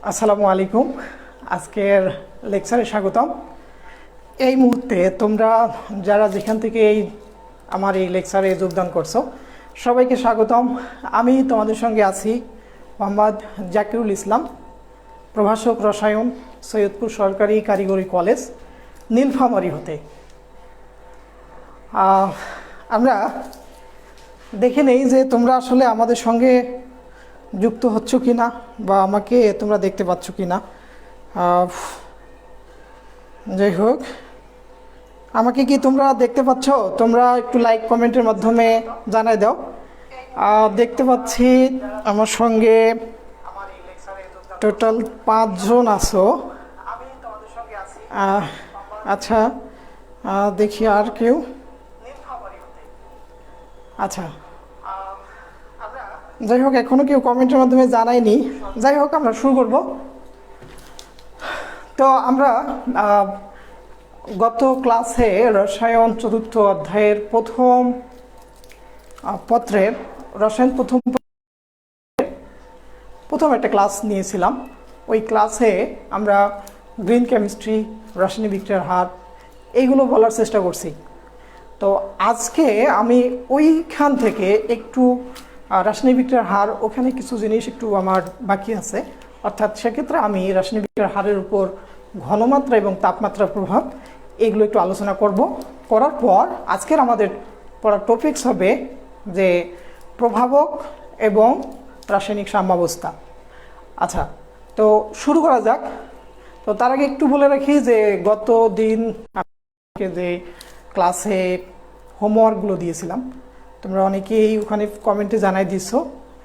আসসালামু আলাইকুম। আজকের লেকচারে স্বাগতম। এই মুহূর্তে তোমরা যারা যেখান থেকে আমার এই লেকচারে যোগদান করছো সবাইকে স্বাগতম। আমি তোমাদের সঙ্গে আছি মোহাম্মদ জাকিরুল ইসলাম, প্রভাষক রসায়ন, সৈয়দপুর সরকারি কারিগরি কলেজ, নীলফামারী হতে। আমরা দেখে নেই যে তোমরা আসলে আমাদের সঙ্গে যুক্ত হচ্ছ কি না বা আমাকে তোমরা দেখতে পাচ্ছ কি না। যাই হোক, আমাকে কি তোমরা দেখতে পাচ্ছ? তোমরা একটু লাইক কমেন্টের মাধ্যমে জানাই দাও। দেখতে পাচ্ছি আমার সঙ্গে টোটাল 5 জন আছো। আচ্ছা, দেখি আর কেউ। আচ্ছা, যাই হোক, এখনো কেউ কমেন্টের মাধ্যমে জানায়নি। যাই হোক, আমরা শুরু করব। তো আমরা গত ক্লাসে রসায়ন 4th অধ্যায়ের প্রথম পত্রের রসায়ন প্রথম একটা ক্লাস নিয়েছিলাম। ওই ক্লাসে আমরা গ্রিন কেমিস্ট্রি, রাসায়নিক বিক্রিয়ার হার এইগুলো বলার চেষ্টা করছি। তো আজকে আমি ওইখান থেকে একটু রাসায়নিক বিক্রিয়ার হার, ওখানে কিছু জিনিস একটু আমার বাকি আছে। অর্থাৎ সেক্ষেত্রে আমি রাসায়নিক বিক্রিয়ার হারের উপর ঘনমাত্রা এবং তাপমাত্রার প্রভাব এগুলো একটু আলোচনা করব। করার পর আজকের আমাদের পড়ার টপিকস হবে যে প্রভাবক এবং রাসায়নিক সাম্যাবস্থা। আচ্ছা, তো শুরু করা যাক। তো তার আগে একটু বলে রাখি যে গত দিন যে ক্লাসে হোমওয়ার্কগুলো দিয়েছিলাম, তোমরা অনেকেই ওখানে কমেন্টে জানাই দিছো।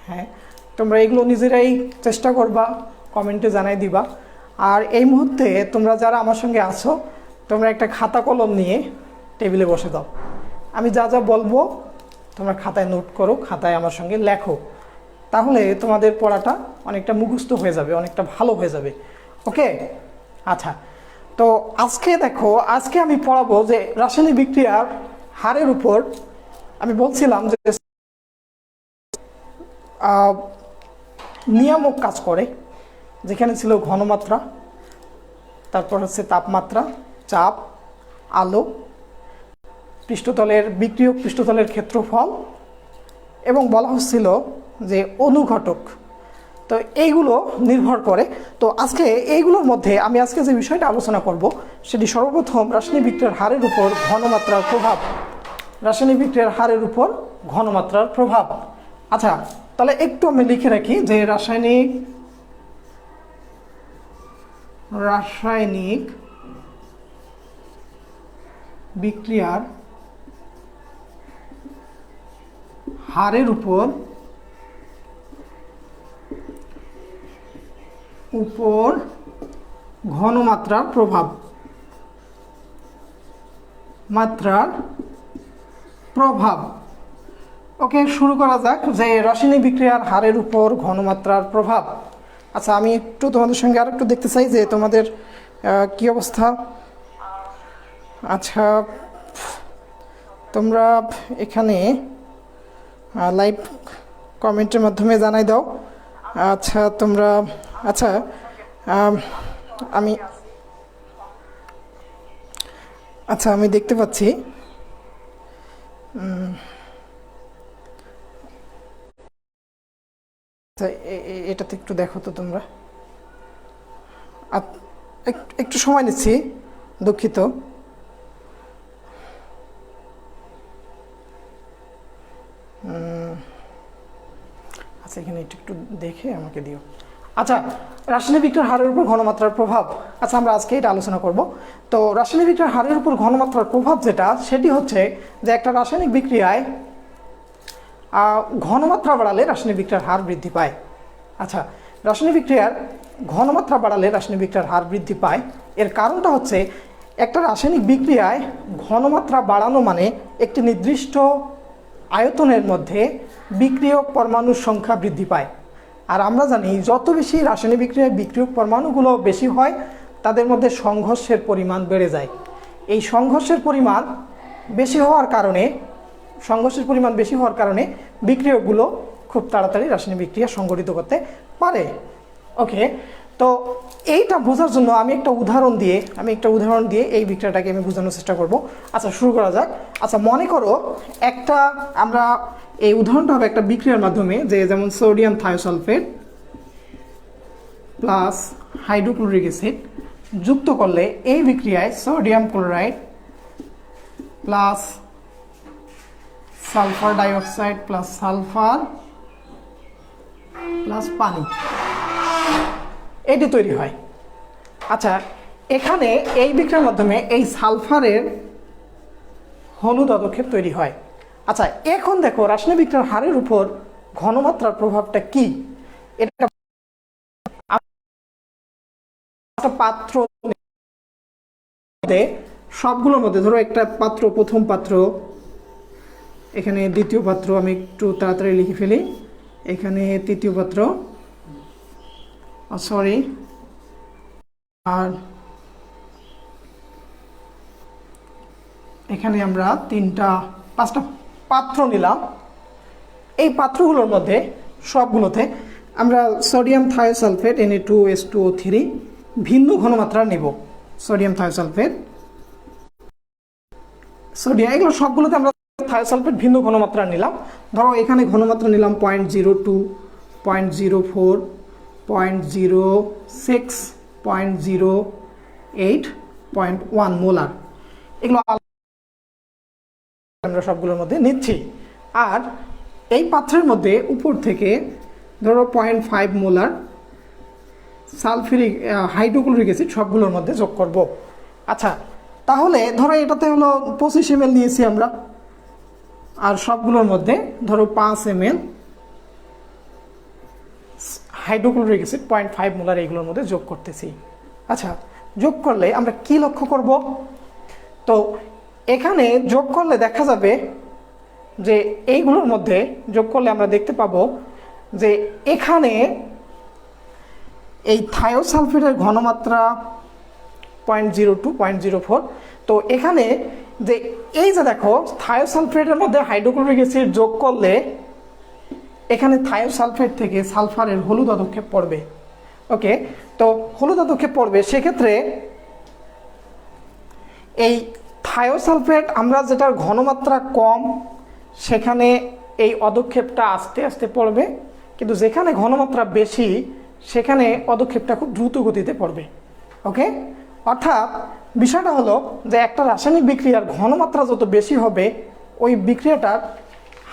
হ্যাঁ, তোমরা এগুলো নিজেরাই চেষ্টা করবা, কমেন্টে জানাই দিবা। আর এই মুহূর্তে তোমরা যারা আমার সঙ্গে আছো, তোমরা একটা খাতা কলম নিয়ে টেবিলে বসে দাও। আমি যা যা বলবো তোমরা খাতায় নোট করো, খাতায় আমার সঙ্গে লেখো। তাহলে তোমাদের পড়াটা অনেকটা মুখস্থ হয়ে যাবে, অনেকটা ভালো হয়ে যাবে। ওকে? আচ্ছা, তো আজকে দেখো, আজকে আমি পড়াবো যে রাসায়নিক বিক্রিয়ার হারের উপর। আমি বলছিলাম যে নিয়ামক কাজ করে, যেখানে ছিল ঘনমাত্রা, তারপর হচ্ছে তাপমাত্রা, চাপ, আলো, পৃষ্ঠতলের বিক্রিয়ক পৃষ্ঠতলের ক্ষেত্রফল, এবং বলা হচ্ছিল যে অনুঘটক। তো এইগুলো নির্ভর করে। তো আজকে এইগুলোর মধ্যে আমি আজকে যে বিষয়টা আলোচনা করব সেটি সর্বপ্রথম রাসায়নিক বিক্রিয়ার হারের উপর ঘনমাত্রার প্রভাব। রাসায়নিক বিক্রিয়ার হারের উপর ঘনমাত্রার প্রভাব। আচ্ছা, তাহলে একটু আমি লিখে রাখি যে রাসায়নিক বিক্রিয়ার হারের উপর ঘনমাত্রার প্রভাব। ওকে, শুরু করা যাক যে রাসায়নিক বিক্রিয়ার হারের উপর ঘনমাত্রার প্রভাব। আচ্ছা, আমি একটু তোমাদের সঙ্গে আর একটু দেখতে চাই যে তোমাদের কি অবস্থা। আচ্ছা, তোমরা এখানে লাইভ কমেন্টের মাধ্যমে জানাই দাও। আচ্ছা, তোমরা আমি দেখতে পাচ্ছি। এটাতে একটু দেখো তো তোমরা। একটু সময় নিচ্ছি, দুঃখিত। আচ্ছা, এখানে একটু দেখে আমাকে দিও। আচ্ছা, রাসায়নিক বিক্রিয়ার হারের উপর ঘনমাত্রার প্রভাব। আচ্ছা, আমরা আজকে এটা আলোচনা করব। তো রাসায়নিক বিক্রিয়ার হারের উপর ঘনমাত্রার প্রভাব যেটা, সেটি হচ্ছে যে একটা রাসায়নিক বিক্রিয়ায় ঘনমাত্রা বাড়ালে রাসায়নিক বিক্রিয়ার হার বৃদ্ধি পায়। আচ্ছা, রাসায়নিক বিক্রিয়ার ঘনমাত্রা বাড়ালে রাসায়নিক বিক্রিয়ার হার বৃদ্ধি পায়। এর কারণটা হচ্ছে একটা রাসায়নিক বিক্রিয়ায় ঘনমাত্রা বাড়ানো মানে একটি নির্দিষ্ট আয়তনের মধ্যে বিক্রিয়ক পরমাণুর সংখ্যা বৃদ্ধি পায়। আর আমরা জানি যত বেশি রাসায়নিক বিক্রিয়ায় বিক্রিয়ক পরমাণুগুলো বেশি হয়, তাদের মধ্যে সংঘর্ষের পরিমাণ বেড়ে যায়। এই সংঘর্ষের পরিমাণ বেশি হওয়ার কারণে বিক্রিয়কগুলো খুব তাড়াতাড়ি রাসায়নিক বিক্রিয়া সংঘটিত করতে পারে। ওকে, তো এইটা বোঝার জন্য আমি একটা উদাহরণ দিয়ে এই বিক্রিয়াটাকে আমি বোঝানোর চেষ্টা করব। আচ্ছা, শুরু করা যাক। আচ্ছা, মনে করো একটা আমরা এই উদাহরণটা হবে একটা বিক্রিয়ার মাধ্যমে, যে যেমন sodium thiosulphate plus hydrochloric acid যুক্ত করলে এই বিক্রিয়ায় sodium chloride plus sulphur dioxide plus sulphur plus পানি এটি তৈরি হয়। আচ্ছা, এখানে এই বিক্রিয়ার মাধ্যমে এই সালফারের হলুদ অদক্ষেপ তৈরি হয়। আচ্ছা, এখন দেখো রাসায়নিক বিক্রিয়ার হারের উপর ঘনমাত্রার প্রভাবটা কি। এটা একটা পাত্র, সবগুলোর মধ্যে ধরো একটা পাত্র, প্রথম পাত্র, এখানে দ্বিতীয় পাত্র, আমি একটু তাড়াতাড়ি লিখে ফেলি, এখানে তৃতীয় পাত্র, সরি, আর এখানে আমরা 5টা পাত্র নিলাম। এই পাত্রগুলোর মধ্যে সবগুলোতে আমরা সোডিয়াম থায়োসালফেট Na2H2O3 ভিন্ন ঘনমাত্রা নেব। সোডিয়াম থায়োসালফেট, এগুলো সবগুলোতে আমরা থায়োসালফেট ভিন্ন ঘনমাত্রা নিলাম। ধরো এখানে ঘনমাত্রা নিলাম 0.02, 0.04, 0.06, 0.08, 0.1 মোলার। এগুলো আমরা সবগুলোর মধ্যে নিচ্ছি। আর এই পাত্রের মধ্যে উপর থেকে ধরো 0.5 মোলার সালফিউরিক হাইড্রোক্লোরিক অ্যাসিড সবগুলোর মধ্যে যোগ করব। আচ্ছা, তাহলে ধরো এটাতে হলো 25 ml নিয়েছি আমরা, আর সবগুলোর মধ্যে ধরো 5 ml হাইড্রোক্লোরিক অ্যাসিড 0.5 মোলার এইগুলোর মধ্যে যোগ করতেছি। আচ্ছা, যোগ করলে আমরা কি লক্ষ্য করব? তো এখানে যোগ করলে দেখা যাবে যে এইগুলোর মধ্যে যোগ করলে আমরা দেখতে পাবো যে এখানে এই থায়োসালফেটের ঘনমাত্রা 0.02, 0.04। তো এখানে যে এই যে দেখো থায়োসালফেটের মধ্যে হাইড্রোক্লোরিক অ্যাসিড যোগ করলে এখানে থায়োসালফেট থেকে সালফারের হলুদ অদক্ষেপ পড়বে। ওকে, তো হলুদ অদক্ষেপ পড়বে, সেক্ষেত্রে এই থায়োসালফেট আমরা যেটার ঘনমাত্রা কম সেখানে এই অদক্ষেপটা আস্তে আস্তে পড়বে, কিন্তু যেখানে ঘনমাত্রা বেশি সেখানে অদক্ষেপটা খুব দ্রুত গতিতে পড়বে। ওকে, অর্থাৎ বিষয়টা হলো যে একটা রাসায়নিক বিক্রিয়ার ঘনমাত্রা যত বেশি হবে ওই বিক্রিয়াটার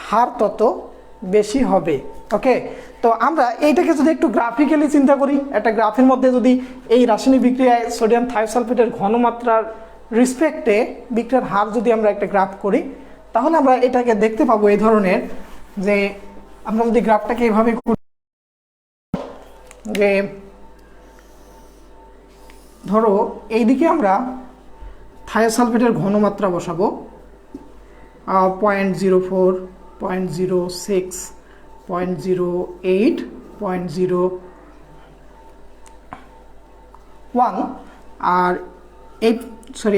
হার তত বেশি হবে। ওকে, তো আমরা এইটাকে যদি একটু গ্রাফিক্যালি চিন্তা করি, একটা গ্রাফের মধ্যে যদি এই রাসায়নিক বিক্রিয়ায় সোডিয়াম থায়োসালফেটের ঘনমাত্রার রেসপেক্টে বিক্রিয়ার হার যদি আমরা একটা গ্রাফ করি, তাহলে আমরা এটাকে দেখতে পাবো এই ধরনের, যে আমরা যদি গ্রাফটাকে এইভাবে করি, যে ধরো এইদিকে আমরা থায়োসালফেটের ঘনমাত্রা বসাবো 0.04, 0.06, 0.08, 0.01, আর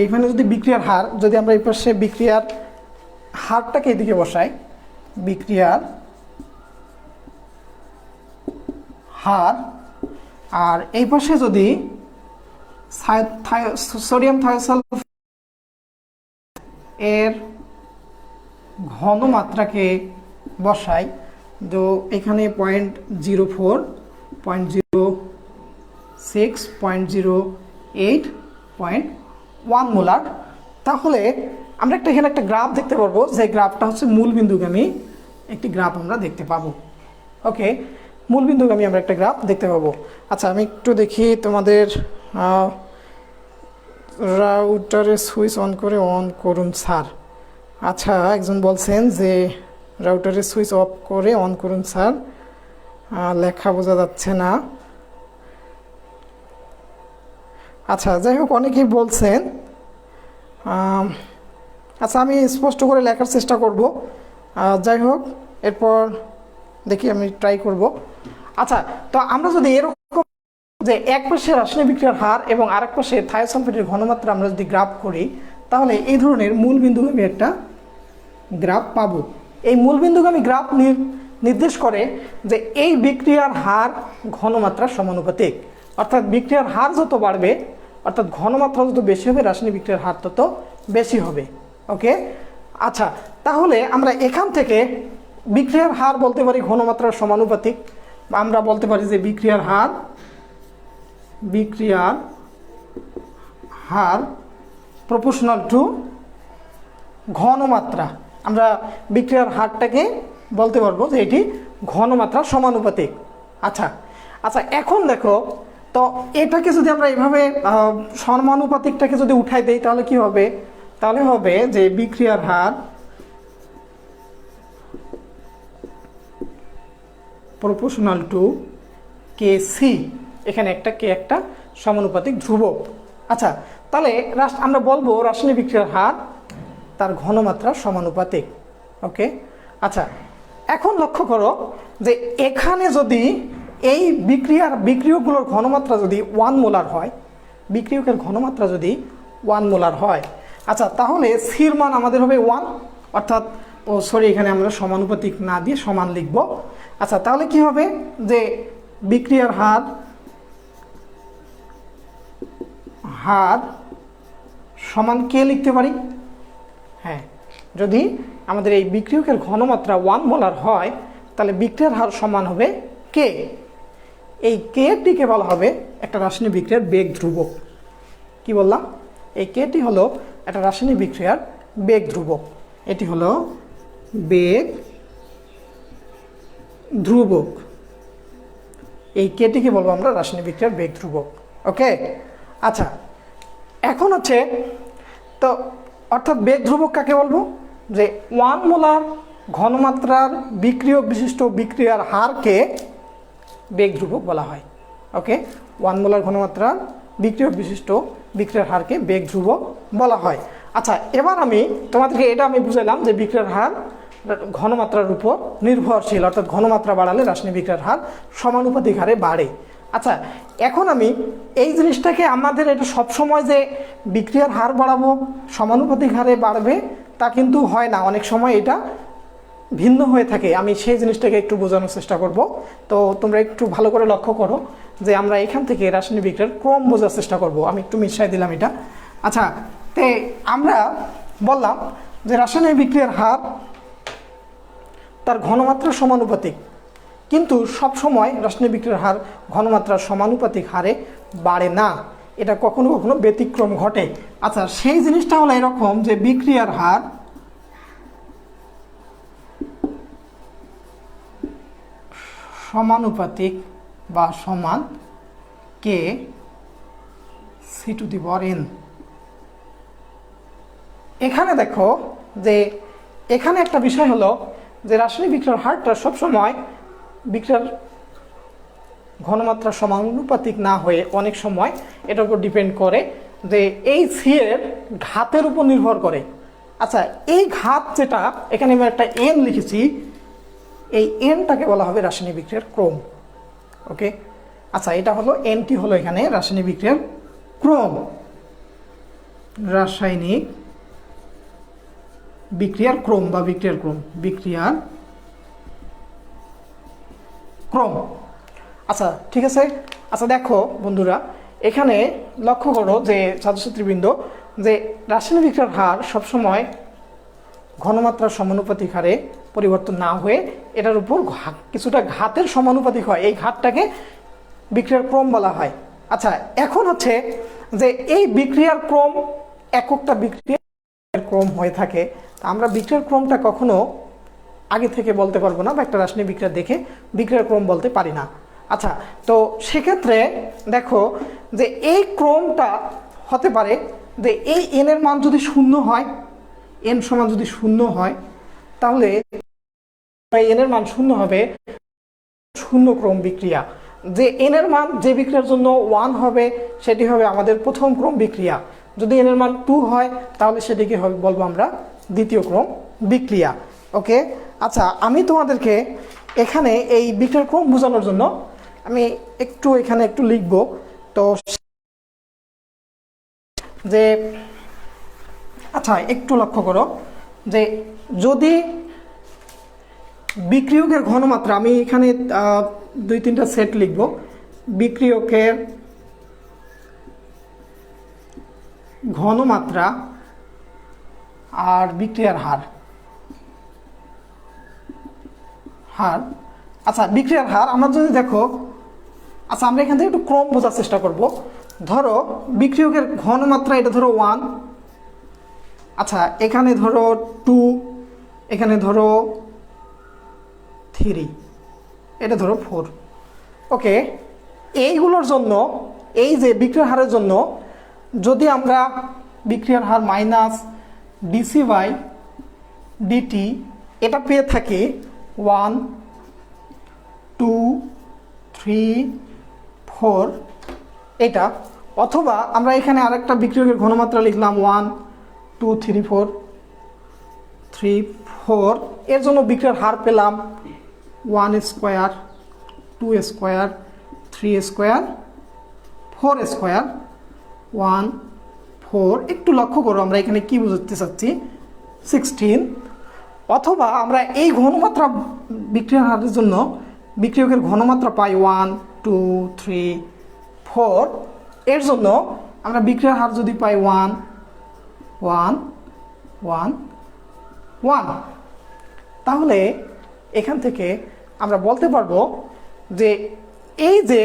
এখানে যদি বিক্রিয়ার হার, যদি আমরা এই পাশে বিক্রিয়ার হারটাকে এদিকে বসাই, বিক্রিয়ার হার, আর এই পাশে যদি সোডিয়াম থায়োসালফেট এর ঘনমাত্রাকে বসাই, তো এখানে 0.04, 0.06, 0.08, 0.1 মোলার। তাহলে আমরা এখানে একটা গ্রাফ দেখতে পারবো, যে গ্রাফটা হচ্ছে মূলবিন্দুগামী একটি গ্রাফ আমরা দেখতে পাবো। ওকে, মূলবিন্দুগামী আমরা একটা গ্রাফ দেখতে পাবো। আচ্ছা, আমি একটু দেখি তোমাদের রাউটারের সুইচ অন করুন স্যার। আচ্ছা, একজন বলছেন যে রাউটারের সুইচ অফ করে অন করুন স্যার, লেখা বোঝা যাচ্ছে না। আচ্ছা, যাই হোক, অনেকেই বলছেন। আচ্ছা, আমি স্পষ্ট করে লেখার চেষ্টা করব। যাই হোক, এরপর দেখি আমি ট্রাই করব। আচ্ছা, তো আমরা যদি এরকম যে এক পাশে রাসায়নিক বিক্রিয়ার হার এবং আরেক পাশে থায়োসালফেটের ঘনমাত্রা আমরা যদি গ্রাফ করি, তাহলে এই ধরনের মূলবিন্দুগামী একটা গ্রাফ পাবো। এই মূলবিন্দুগামী গ্রাফ নির্দেশ করে যে এই বিক্রিয়ার হার ঘনমাত্রার সমানুপাতিক। অর্থাৎ বিক্রিয়ার হার যত বাড়বে, অর্থাৎ ঘনমাত্রা যত বেশি হবে, রাসায়নিক বিক্রিয়ার হার তত বেশি হবে। ওকে, আচ্ছা, তাহলে আমরা এখান থেকে বিক্রিয়ার হার বলতে পারি ঘনমাত্রার সমানুপাতিক, বা আমরা বলতে পারি যে বিক্রিয়ার হার প্রপোর্শনাল টু ঘনমাত্রা। আমরা বিক্রিয়ার হারটাকে বলতে পারবো যে এটি ঘনমাত্রার সমানুপাতিক। আচ্ছা আচ্ছা, এখন দেখো তো এটাকে যদি আমরা এইভাবে সমানুপাতিকটাকে যদি উঠাই দেই তাহলে কি হবে? তাহলে হবে যে বিক্রিয়ার হার প্রপোর্শনাল টু কেসি, এখানে একটা কে একটা সমানুপাতিক ধ্রুবক। আচ্ছা, তাহলে আমরা বলবো রাসায়নিক বিক্রিয়ার হার তার ঘনমাত্রার সমানুপাতিক। ওকে, আচ্ছা, এখন লক্ষ্য করো যে এখানে যদি এই বিক্রিয়কগুলোর ঘনমাত্রা যদি 1 মোলার হয়, বিক্রিয়কের ঘনমাত্রা যদি 1 মোলার হয়, আচ্ছা, তাহলে সির মান আমাদের হবে 1, অর্থাৎ এখানে আমরা সমানুপাতিক না দিয়ে সমান লিখব। আচ্ছা, তাহলে কি হবে যে বিক্রিয়ার হার সমান কে লিখতে পারি? হ্যাঁ, যদি আমাদের এই বিক্রিয়কের ঘনমাত্রা 1 মোলার হয় তাহলে বিক্রিয়ার হার সমান হবে কে। এই কেটিকে বলা হবে একটা রাসায়নিক বিক্রিয়ার বেগ ধ্রুবক। কি বললাম? এই কেটি হলো একটা রাসায়নিক বিক্রিয়ার বেগ ধ্রুবক। এটি হলো বেগ ধ্রুবক। এই কেটিকে বলবো আমরা রাসায়নিক বিক্রিয়ার বেগ ধ্রুবক। ওকে, আচ্ছা, এখন হচ্ছে তো অর্থাৎ বেগ ধ্রুবক কাকে বলবো? যে 1 মোলার ঘনমাত্রার বিক্রিয়ক বিশিষ্ট বিক্রিয়ার হারকে বেগ ধ্রুবক বলা হয়। ওকে, 1 মোলার ঘনমাত্রার বিক্রিয়ক বিশিষ্ট বিক্রিয়ার হারকে বেগ ধ্রুবক বলা হয়। আচ্ছা, এবার তোমাদেরকে এটা বুঝাইলাম যে বিক্রিয়ার হার ঘনমাত্রার উপর নির্ভরশীল, অর্থাৎ ঘনমাত্রা বাড়ালে রাসায়নিক বিক্রিয়ার হার সমানুপাতিক হারে বাড়ে। আচ্ছা, এখন এই জিনিসটাকে আমাদের এটা সবসময় যে বিক্রিয়ার হার বাড়াবো সমানুপাতিক হারে বাড়বে তা কিন্তু হয় না, অনেক সময় এটা ভিন্ন হয়ে থাকে। আমি সেই জিনিসটাকে একটু বোঝানোর চেষ্টা করব। তো তোমরা একটু ভালো করে লক্ষ্য করো যে আমরা এখান থেকে রাসায়নিক বিক্রিয়ার ক্রম বোঝার চেষ্টা করব। আমি একটু মিশাই দিলাম এটা। আচ্ছা, তে আমরা বললাম যে রাসায়নিক বিক্রিয়ার হার তার ঘনমাত্রার সমানুপাতিক, কিন্তু সব সময় রাসায়নিক বিক্রিয়ার হার ঘনমাত্রার সমানুপাতিক হারে বাড়ে না, এটা কখনো কখনো ব্যতিক্রম ঘটে। আচ্ছা, সেই জিনিসটা হলো এরকম যে বিক্রিয়ার হার সমানুপাতিক বা সমান K C to the power N. এখানে দেখো যে এখানে একটা বিষয় হলো যে রাসায়নিক বিক্রিয়ার হারটা সবসময় বিক্রিয়ার ঘনমাত্রা সমানুপাতিক না হয়ে অনেক সময় এটার উপর ডিপেন্ড করে যে এই সি এর ঘাতের উপর নির্ভর করে। আচ্ছা, এই ঘাত যেটা এখানে আমি একটা এন লিখেছি, এই এনটাকে বলা হবে রাসায়নিক বিক্রিয়ার ক্রম। ওকে, আচ্ছা, এটা হলো এনটি হলো এখানে রাসায়নিক বিক্রিয়ার ক্রম, রাসায়নিক বিক্রিয়ার ক্রম বা বিক্রিয়ার ক্রম। আচ্ছা, ঠিক আছে। আচ্ছা, দেখো বন্ধুরা, এখানে লক্ষ্য করো যে ছাত্রছাত্রীবৃন্দ যে রাসায়নিক বিক্রিয়ার হার সবসময় ঘনমাত্রার সমানুপাতিক হারে পরিবর্তন না হয়ে এটার উপর কিছুটা ঘাতের সমানুপাতিক হয়, এই ঘাতটাকে বিক্রিয়ার ক্রম বলা হয়। আচ্ছা, এখন হচ্ছে যে এই বিক্রিয়ার ক্রম এককটা বিক্রিয়ার ক্রম হয়ে থাকে, আমরা বিক্রিয়ার ক্রমটা কখনো আগে থেকে বলতে পারবো না বা একটা রাসায়নিক বিক্রিয়া দেখে বিক্রিয়ার ক্রম বলতে পারি না। আচ্ছা, তো সেক্ষেত্রে দেখো যে এই ক্রমটা হতে পারে যে এই এন এর মান যদি 0 হয়, এন সমান যদি 0 হয় তাহলে এন এর মান 0 হবে 0 ক্রম বিক্রিয়া। যে এন এর মান যে বিক্রিয়ার জন্য 1 হবে সেটি হবে আমাদের প্রথম ক্রম বিক্রিয়া। যদি এন এর মান 2 হয় তাহলে সেটিকে হবে বলবো আমরা দ্বিতীয় ক্রম বিক্রিয়া। ওকে, আচ্ছা, আমি তোমাদেরকে এখানে এই বিক্রিয়ার ক্রম বোঝানোর জন্য আমি এখানে একটু লিখব। তো যে আচ্ছা, একটু লক্ষ্য করো যে যদি বিক্রিয়কের ঘনমাত্রা, আমি এখানে 2-3টা সেট লিখব। বিক্রিয়কের ঘনমাত্রা আর বিক্রিয়ার হার। আচ্ছা, বিক্রিয়ার হার আমরা যদি দেখো, আচ্ছা আমরা এখান থেকে একটু ক্রম বোঝার চেষ্টা করব। ধরো বিক্রিয়কের ঘনমাত্রা এটা ধরো 1, আচ্ছা এখানে ধরো 2, এখানে ধরো 3, এটা ধরো 4। ওকে, এইগুলোর জন্য এই যে বিক্রিয়ার হারের জন্য যদি আমরা বিক্রিয়ার হার মাইনাস ডিসি বাই ডিটি এটা পেয়ে থাকি 1, 2, 3, 4 এটা, অথবা আমরা এখানে আরেকটা বিক্রিয়কের ঘনমাত্রা লিখলাম 1, 2, 3, 4, 3, 4, এর জন্য বিক্রিয়ার হার পেলাম 1 স্কোয়ার, 2 স্কোয়ার, 3 স্কোয়ার, 4 স্কোয়ার, 1, 4। একটু লক্ষ্য করো আমরা এখানে কি বুঝতে চাচ্ছি, 16। অথবা আমরা এই ঘনমাত্রা বিক্রিয়ার হারের জন্য বিক্রিয়কের ঘনমাত্রা পাই 1, 2, 3, 4, এর জন্য আমরা বিক্রিয়ার হার যদি পাই 1, 1, 1, 1, তাহলে এখান থেকে আমরা বলতে পারবো যে এই যে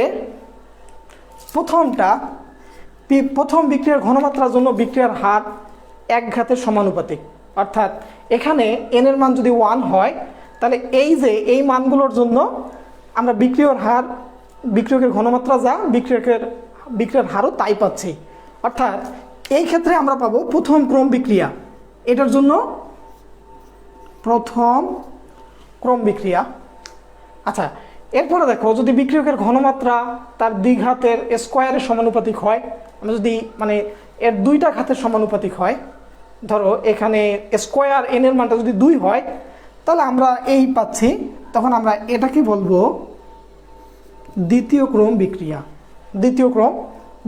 প্রথম বিক্রিয়ার ঘনমাত্রার জন্য বিক্রিয়ার হার এক ঘাতের সমানুপাতিক, অর্থাৎ এখানে n এর মান যদি 1 হয় তাহলে এই যে এই মানগুলোর জন্য আমরা বিক্রিয়কের ঘনমাত্রা যা বিক্রিয়ার হারও তাই পাচ্ছি। অর্থাৎ এই ক্ষেত্রে আমরা পাবো প্রথম ক্রম বিক্রিয়া, এটার জন্য প্রথম ক্রম বিক্রিয়া। আচ্ছা, এরপরে দেখো যদি বিক্রিয়কের ঘনমাত্রা তার দ্বিঘাতের স্কোয়ারের সমানুপাতিক হয়, আমরা যদি মানে এর দুইটা ঘাতের সমানুপাতিক হয়, ধরো এখানে স্কোয়ার n এর মানটা যদি 2 হয় তাহলে আমরা এই পাচ্ছি, তখন আমরা এটাকে বলবো দ্বিতীয় ক্রম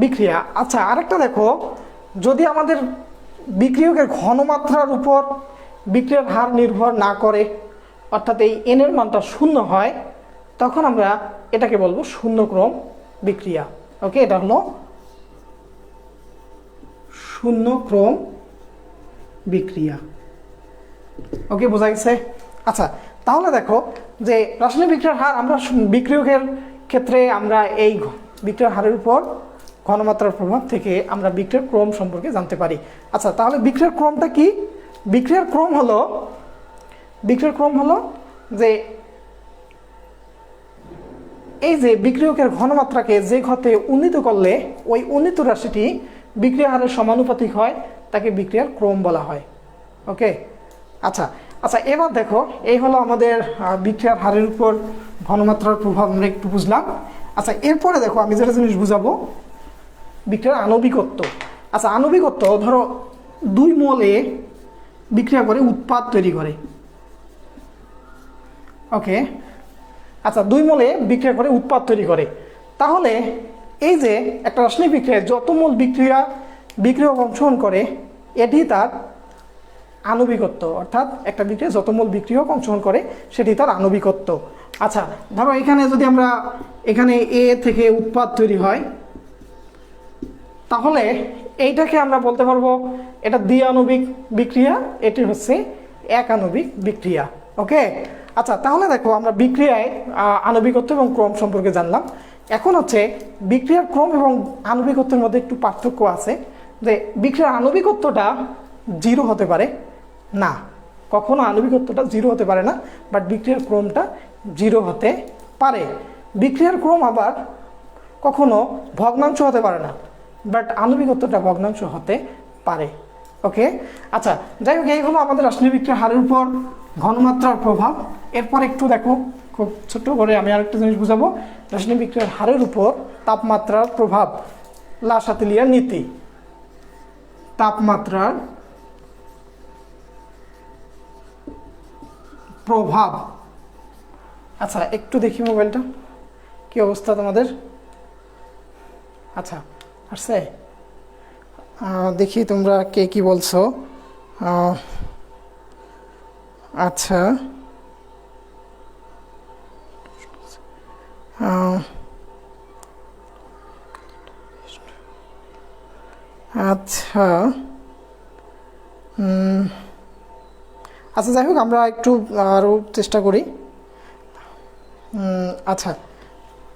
বিক্রিয়া। আচ্ছা, আরেকটা দেখো, যদি আমাদের বিক্রিয়কের ঘনমাত্রার উপর বিক্রিয়ার হার নির্ভর না করে, অর্থাৎ এই n এর মানটা 0 হয়, তখন আমরা এটাকে বলবো শূন্য ক্রম বিক্রিয়া। ওকে, এটা হলো শূন্য ক্রম বিক্রিয়া। ওকে, বোঝা গেছে? আচ্ছা, তাহলে দেখো যে রাসায়নিক বিক্রিয়ার হার আমরা বিক্রিয়কের ক্ষেত্রে আমরা এই বিক্রিয়ার হারের উপর ঘনমাত্রার প্রভাব থেকে আমরা বিক্রিয়ার ক্রম সম্পর্কে জানতে পারি। আচ্ছা, তাহলে বিক্রিয়ার ক্রমটা কি? বিক্রিয়ার ক্রম হলো যে এই যে বিক্রিয়কের ঘনমাত্রাকে যে ঘাতে উন্নীত করলে ওই উন্নীত রাশিটি বিক্রিয়া হারের সমানুপাতিক হয়, তাকে বিক্রিয়ার ক্রম বলা হয়। ওকে, আচ্ছা, এবার দেখো এই হলো আমাদের বিক্রিয়ার হারের উপর ঘনমাত্রার প্রভাব আমরা একটু বুঝলাম। আচ্ছা, এরপরে দেখো আমি যেটা জিনিস বুঝাবো, বিক্রিয়ার আণবিকত্ব। আচ্ছা, আণবিকত্ব ধরো 2 মোলে বিক্রিয়া করে উৎপাদ তৈরি করে। ওকে, আচ্ছা, 2 মোলে বিক্রিয়া করে উৎপাদ তৈরি করে, তাহলে এই যে একটা রাসায়নিক বিক্রিয়ায় যত মোল বিক্রিয়ক অংশগ্রহণ করে এটি তার আণবিকত্ব, অর্থাৎ একটা বিক্রিয়া যত মোল বিক্রিয়ক অংশগ্রহণ করে সেটি তার আণবিকত্ব। আচ্ছা, ধরো এখানে যদি আমরা এখানে এ থেকে উৎপাদ তৈরি হয়, তাহলে এইটাকে আমরা বলতে পারবো এটা দ্বি-আণবিক বিক্রিয়া, এটি হচ্ছে এক আণবিক বিক্রিয়া। ওকে, আচ্ছা, তাহলে দেখো আমরা বিক্রিয়ায় আণবিকত্ব এবং ক্রম সম্পর্কে জানলাম। এখন হচ্ছে বিক্রিয়ার ক্রম এবং আণবিকত্বের মধ্যে একটু পার্থক্য আছে, যে বিক্রিয়ার আণবিকত্বটা 0 হতে পারে না, কখনো আণবিকত্বটা 0 হতে পারে না, বাট বিক্রিয়ার ক্রমটা 0 হতে পারে। বিক্রিয়ার ক্রম আবার কখনো ভগ্নাংশ হতে পারে না, বাট আণবিকত্বটা ভগ্নাংশ হতে পারে। ওকে, আচ্ছা, যাই হোক এই হলো আমাদের রাসায়নিক বিক্রিয়ার হারের উপর ঘনমাত্রার প্রভাব। এরপর একটু দেখো খুব ছোট্ট করে আমি আরেকটা জিনিস বুঝাবো, রাসায়নিক বিক্রিয়ার হারের উপর তাপমাত্রার প্রভাব, লা শাতিলিয়ার নীতি। তাপমাত্রার প্রভাব। আচ্ছা, একটু দেখি মোবাইলটা কি অবস্থা তোমাদের। আচ্ছা, আসছে, দেখি তোমরা কে কি বলছো। আচ্ছা, আচ্ছা আচ্ছা যাই হোক, আমরা একটু আরও চেষ্টা করি। আচ্ছা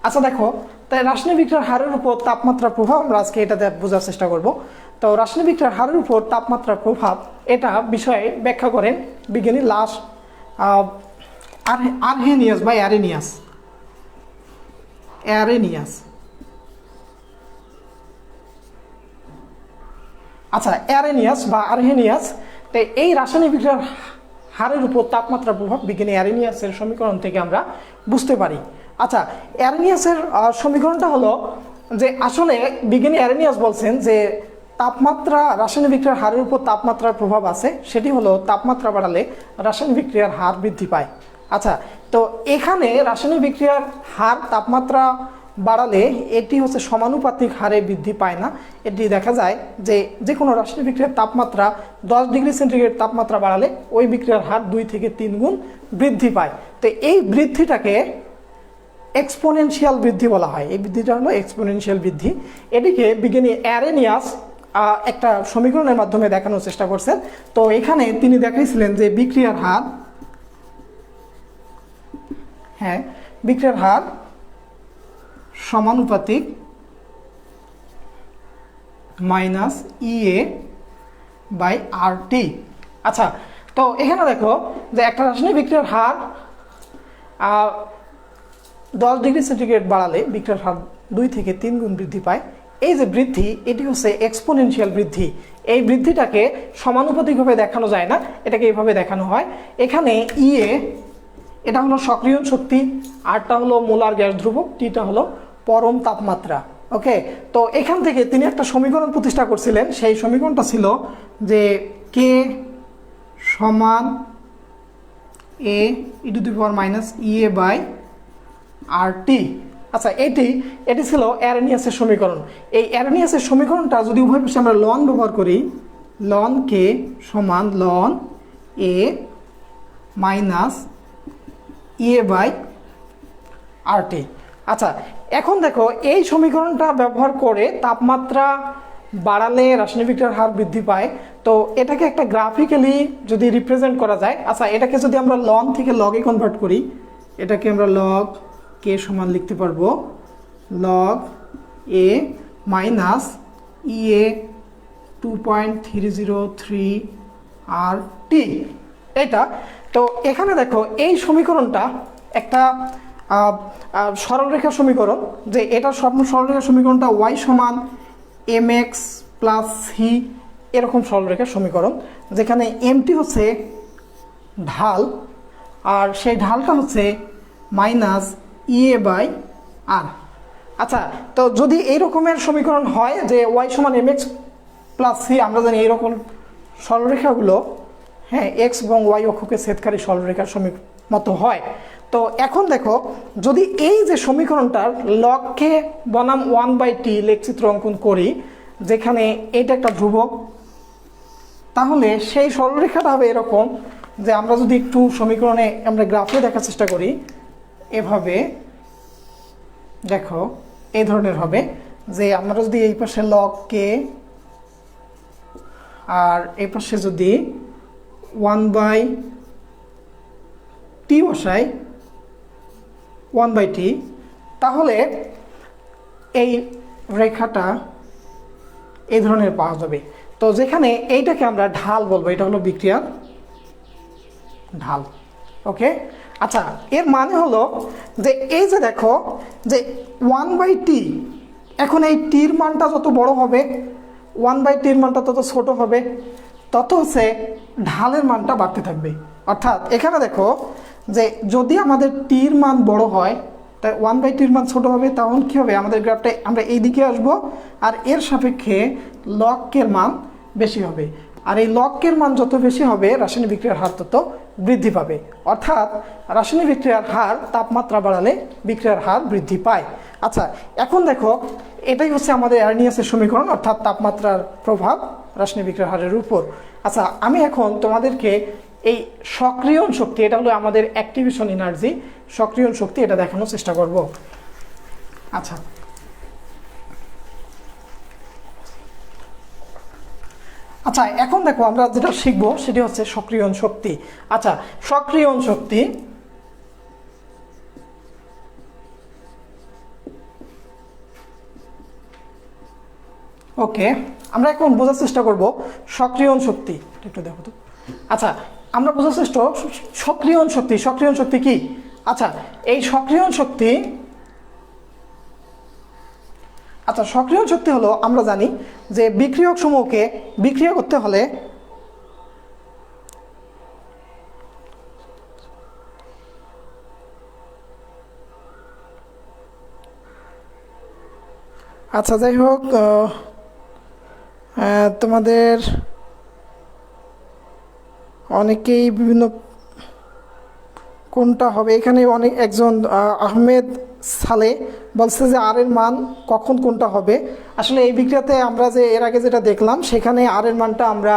আচ্ছা দেখো, তাই রাসায়নিক বিক্রিয়ার হারের উপর তাপমাত্রার প্রভাব আমরা আজকে এটাতে বোঝার চেষ্টা করব। তো রাসায়নিক বিক্রিয়ার হারের উপর তাপমাত্রার প্রভাব এটা বিষয়ে ব্যাখ্যা করেন বিজ্ঞানী লাস আরহেনিয়াস বা অ্যারেনিয়াস। আচ্ছা অ্যারেনিয়াস বা আরহেনিয়াস, তো এই রাসায়নিক বিক্রিয়ার হারের উপর তাপমাত্রার প্রভাব বিজ্ঞানী অ্যারেনিয়াসের সমীকরণ থেকে আমরা বুঝতে পারি। আচ্ছা অ্যারেনিয়াসের সমীকরণটা হলো যে আসলে বিজ্ঞানী অ্যারেনিয়াস বলছেন যে তাপমাত্রা রাসায়নিক বিক্রিয়ার হারের উপর তাপমাত্রার প্রভাব আছে, সেটি হলো তাপমাত্রা বাড়ালে রাসায়নিক বিক্রিয়ার হার বৃদ্ধি পায়। আচ্ছা তো এখানে রাসায়নিক বিক্রিয়ার হার তাপমাত্রা বাড়ালে এটি হচ্ছে সমানুপাতিক হারে বৃদ্ধি পায় না। এটি দেখা যায় যে যে কোনো রাসায়নিক বিক্রিয়ার তাপমাত্রা 10 ডিগ্রি সেন্টিগ্রেড তাপমাত্রা বাড়ালে ওই বিক্রিয়ার হার 2 থেকে 3 গুণ বৃদ্ধি পায়। তো এই বৃদ্ধিটাকে এক্সপোনেনশিয়াল বৃদ্ধি বলা হয়। এই বৃদ্ধিটা হলো এক্সপোনেনশিয়াল বৃদ্ধি। এটিকে বিজ্ঞানী অ্যারেনিয়াস একটা সমীকরণের মাধ্যমে দেখানোর চেষ্টা করছেন। তো এখানে তিনি দেখাইছিলেন যে বিক্রিয়ার হার, হ্যাঁ বিক্রিয়ার হার সমানুপাতিক minus E A by R T. আচ্ছা তো এখানে দেখো যে একটা রাসায়নিক বিক্রিয়ার হার 10 ডিগ্রি সেন্টিগ্রেড বাড়ালে বিক্রিয়ার হার 2 থেকে 3 গুণ বৃদ্ধি পায়। এই যে বৃদ্ধি এটি হচ্ছে এক্সপোনেনশিয়াল বৃদ্ধি। এই বৃদ্ধিটাকে সমানুপাতিকভাবে দেখানো যায় না, এটাকে এইভাবে দেখানো হয়। এখানে ইএ এটা হলো সক্রিয়ণ শক্তি, আরটা হলো মোলার গ্যাস ধ্রুবক, টিটা হলো পরম তাপমাত্রা। ওকে, তো এখান থেকে তিনি একটা সমীকরণ প্রতিষ্ঠা করছিলেন। সেই সমীকরণটা ছিল যে কে সমান A E to the power minus E A by R T. আচ্ছা এটি ছিল অ্যারেনিয়াসের সমীকরণ। এই অ্যারেনিয়াসের সমীকরণটা যদি উভয় পাশে আমরা লন ব্যবহার করি, লন কে সমান লন A minus E A by R T. আচ্ছা এখন দেখো এই সমীকরণটা ব্যবহার করে তাপমাত্রা বাড়ালে রাসায়নিক বিক্রিয়ার হার বৃদ্ধি পায়। তো এটাকে একটা গ্রাফিক্যালি যদি রিপ্রেজেন্ট করা যায়, আচ্ছা এটাকে যদি আমরা লন থেকে লগে কনভার্ট করি, এটাকে আমরা লগ কে সমান লিখতে পারবো লগ এ মাইনাস ইএ 2.303 আর টি এটা। তো এখানে দেখো এই সমীকরণটা একটা সরলরেখা সমীকরণ, যে এটা সরলরেখা সমীকরণটা ওয়াই সমান এম এক্স প্লাস সি এরকম সরলরেখা সমীকরণ, যেখানে এমটি হচ্ছে ঢাল আর সেই ঢালটা হচ্ছে মাইনাস ইএ বাই আর। আচ্ছা তো যদি এই রকমের সমীকরণ হয় যে ওয়াই সমান এম এক্স প্লাস সি, আমরা জানি এইরকম সরলরেখাগুলো হ্যাঁ এক্স এবং ওয়াই অক্ষকে ছেদকারী সরলরেখার মতো হয়। তো এখন দেখো যদি এই যে সমীকরণটার লগকে বনাম 1/t লেখচিত্র অঙ্কন করি, যেখানে এটা একটা ধ্রুবক, তাহলে সেই সরলরেখাটা হবে এরকম যে আমরা যদি একটু সমীকরণে আমরা গ্রাফে দেখার চেষ্টা করি, এভাবে দেখো এই ধরনের হবে যে আমরা যদি এই পাশে লগকে আর এই পাশে যদি 1/t বসাই 1/t, তাহলে এই রেখাটা এই ধরনের পাওয়া যাবে। তো যেখানে এইটাকে আমরা ঢাল বলবো, এটা হলো বিক্রিয়ার ঢাল। ওকে আচ্ছা এর মানে হলো যে এই যে দেখো যে 1/t, এখন এই টির মানটা যত বড় হবে 1/tর মানটা তত ছোট হবে, তত হচ্ছে ঢালের মানটা বাড়তে থাকবে। অর্থাৎ এখানে দেখো যে যদি আমাদের টির মান বড় হয় তাই 1/tর মান ছোট হবে, তখন কী হবে আমাদের গ্রাফটা আমরা এই দিকে আসবো আর এর সাপেক্ষে লগকের মান বেশি হবে, আর এই লগকের মান যত বেশি হবে রাসায়নিক বিক্রিয়ার হার তত বৃদ্ধি পাবে। অর্থাৎ রাসায়নিক বিক্রিয়ার হার তাপমাত্রা বাড়ালে বিক্রিয়ার হার বৃদ্ধি পায়। আচ্ছা এখন দেখো এটাই হচ্ছে আমাদের অ্যারেনিয়াসের সমীকরণ, অর্থাৎ তাপমাত্রার প্রভাব রাসায়নিক বিক্রিয়ার হারের উপর। আচ্ছা আমি এখন তোমাদেরকে এই সক্রিয়ণ শক্তি, এটা হলো আমাদের অ্যাক্টিভেশন এনার্জি, সক্রিয়ণ শক্তি এটা দেখানোর চেষ্টা করব। আচ্ছা আচ্ছা, এখন দেখো আমরা যেটা শিখবো সেটি হচ্ছে সক্রিয়ণ শক্তি। আচ্ছা, সক্রিয়ণ শক্তি ওকে, আমরা এখন বোঝার চেষ্টা করব সক্রিয়ণ শক্তি। একটু দেখো তো। আচ্ছা, আমরা বোঝার চেষ্টা সক্রিয়ণ শক্তি। সক্রিয়ণ শক্তি কি? আচ্ছা, এই সক্রিয়ণ শক্তি, আচ্ছা সক্রিয়ণ শক্তি হলো, আমরা জানি যে বিক্রিয়ক সমূহকে বিক্রিয়া করতে হলে আচ্ছা যাই হোক, তোমাদের অনেকেই বিভিন্ন কোনটা হবে এখানে অনেক একজন আহমেদ সালে বলছে যে আর এর মান কখন কোনটা হবে। আসলে এই বিক্রিয়াতে আমরা যে এর আগে যেটা দেখলাম সেখানে আর এর মানটা আমরা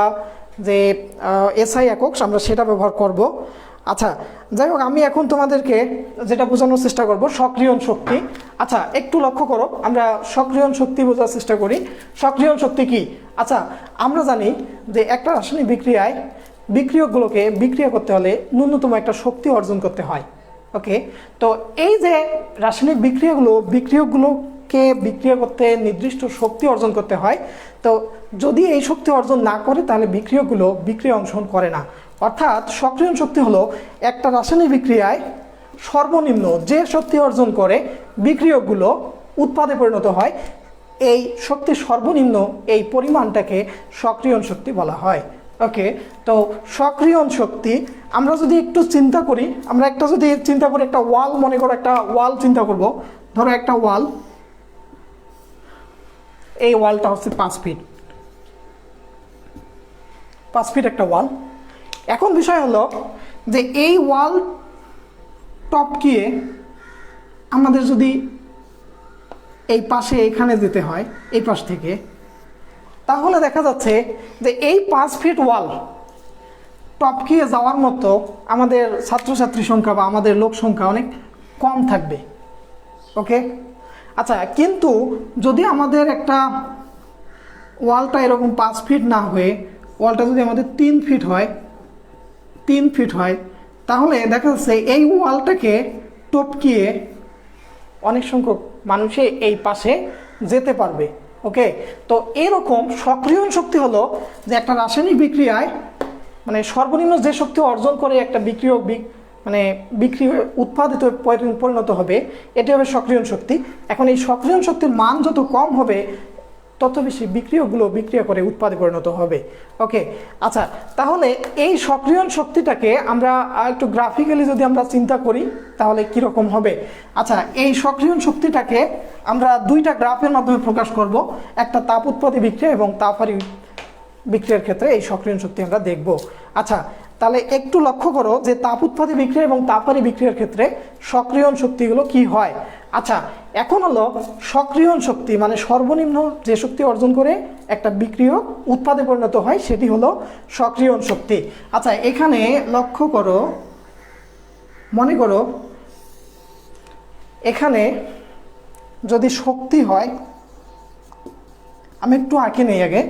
যে এসআই একক আমরা সেটা ব্যবহার করব। আচ্ছা যাই হোক, আমি এখন তোমাদেরকে যেটা বোঝানোর চেষ্টা করব সক্রিয়ণ শক্তি। আচ্ছা একটু লক্ষ্য করো, আমরা সক্রিয়ণ শক্তি বোঝার চেষ্টা করি। সক্রিয়ণ শক্তি কি? আচ্ছা আমরা জানি যে একটা রাসায়নিক বিক্রিয়ায় বিক্রিয়কগুলোকে বিক্রিয়া করতে হলে ন্যূনতম একটা শক্তি অর্জন করতে হয়। ওকে, তো এই যে রাসায়নিক বিক্রিয়কগুলোকে বিক্রিয়া করতে নির্দিষ্ট শক্তি অর্জন করতে হয়। তো যদি এই শক্তি অর্জন না করে তাহলে বিক্রিয়কগুলো বিক্রিয়া অংশগ্রহণ করে না। অর্থাৎ সক্রিয়ণ শক্তি হলো একটা রাসায়নিক বিক্রিয়ায় সর্বনিম্ন যে শক্তি অর্জন করে বিক্রিয়কগুলো উৎপাদে পরিণত হয়, এই শক্তির সর্বনিম্ন এই পরিমাণটাকে সক্রিয়ণ শক্তি বলা হয়। ওকে, তো সক্রিয়ণ শক্তি আমরা যদি একটু চিন্তা করি, আমরা একটা যদি চিন্তা করি, একটা ওয়াল মনে করো, একটা ওয়াল চিন্তা করব। ধরো একটা ওয়াল, এই ওয়ালটা হচ্ছে 5 ফিট, 5 ফিট একটা ওয়াল। এখন বিষয় হলো যে এই ওয়াল টপকিয়ে আমাদের যদি এই পাশে এখানে যেতে হয় এই পাশ থেকে, তাহলে দেখা যাচ্ছে যে এই 5 ফিট ওয়াল টপকিয়ে যাওয়ার মতো আমাদের ছাত্রছাত্রী সংখ্যা বা আমাদের লোক সংখ্যা অনেক কম থাকবে। ওকে, আচ্ছা কিন্তু যদি আমাদের একটা ওয়ালটা এরকম 5 ফিট না হয়ে ওয়ালটা যদি আমাদের 3 ফিট হয়, 3 ফিট হয়, তাহলে দেখা যাচ্ছে এই ওয়ালটাকে টপকিয়ে অনেক সংখ্যক মানুষে এই পাশে যেতে পারবে। ওকে, তো এরকম সক্রিয়ণ শক্তি হলো যে একটা রাসায়নিক বিক্রিয়ায় মানে সর্বনিম্ন যে শক্তি অর্জন করে একটা বিক্রিয়া উৎপাদিত পরিণত হবে, এটি হবে সক্রিয়ণ শক্তি। এখন এই সক্রিয়ণ শক্তির মান যত কম হবে তত বেশি বিক্রিয়কগুলো বিক্রিয়া করে উৎপাদে পরিণত হবে। ওকে, আচ্ছা তাহলে এই সক্রিয়ণ শক্তিটাকে আমরা একটু গ্রাফিক্যালি যদি আমরা চিন্তা করি তাহলে কীরকম হবে? আচ্ছা, এই সক্রিয়ণ শক্তিটাকে আমরা দুইটা গ্রাফের মাধ্যমে প্রকাশ করব, একটা তাপ উৎপাদী বিক্রিয়া এবং তাপহারী বিক্রিয়ার ক্ষেত্রে এই সক্রিয়ণ শক্তি আমরা দেখব। আচ্ছা তাহলে একটু লক্ষ্য করো যে তাপ উৎপাদী বিক্রিয়া এবং তাপহারী বিক্রিয়ার ক্ষেত্রে সক্রিয়ণ শক্তিগুলো কি হয়। আচ্ছা এখন হলো সক্রিয়ণ শক্তি মানে সর্বনিম্ন যে শক্তি অর্জন করে একটা বিক্রিয়ক উৎপাদে পরিণত হয় সেটি হলো সক্রিয়ণ শক্তি। আচ্ছা এখানে লক্ষ্য করো, মনে করো এখানে যদি শক্তি হয়, আমি একটু আঁকে নেই আগে,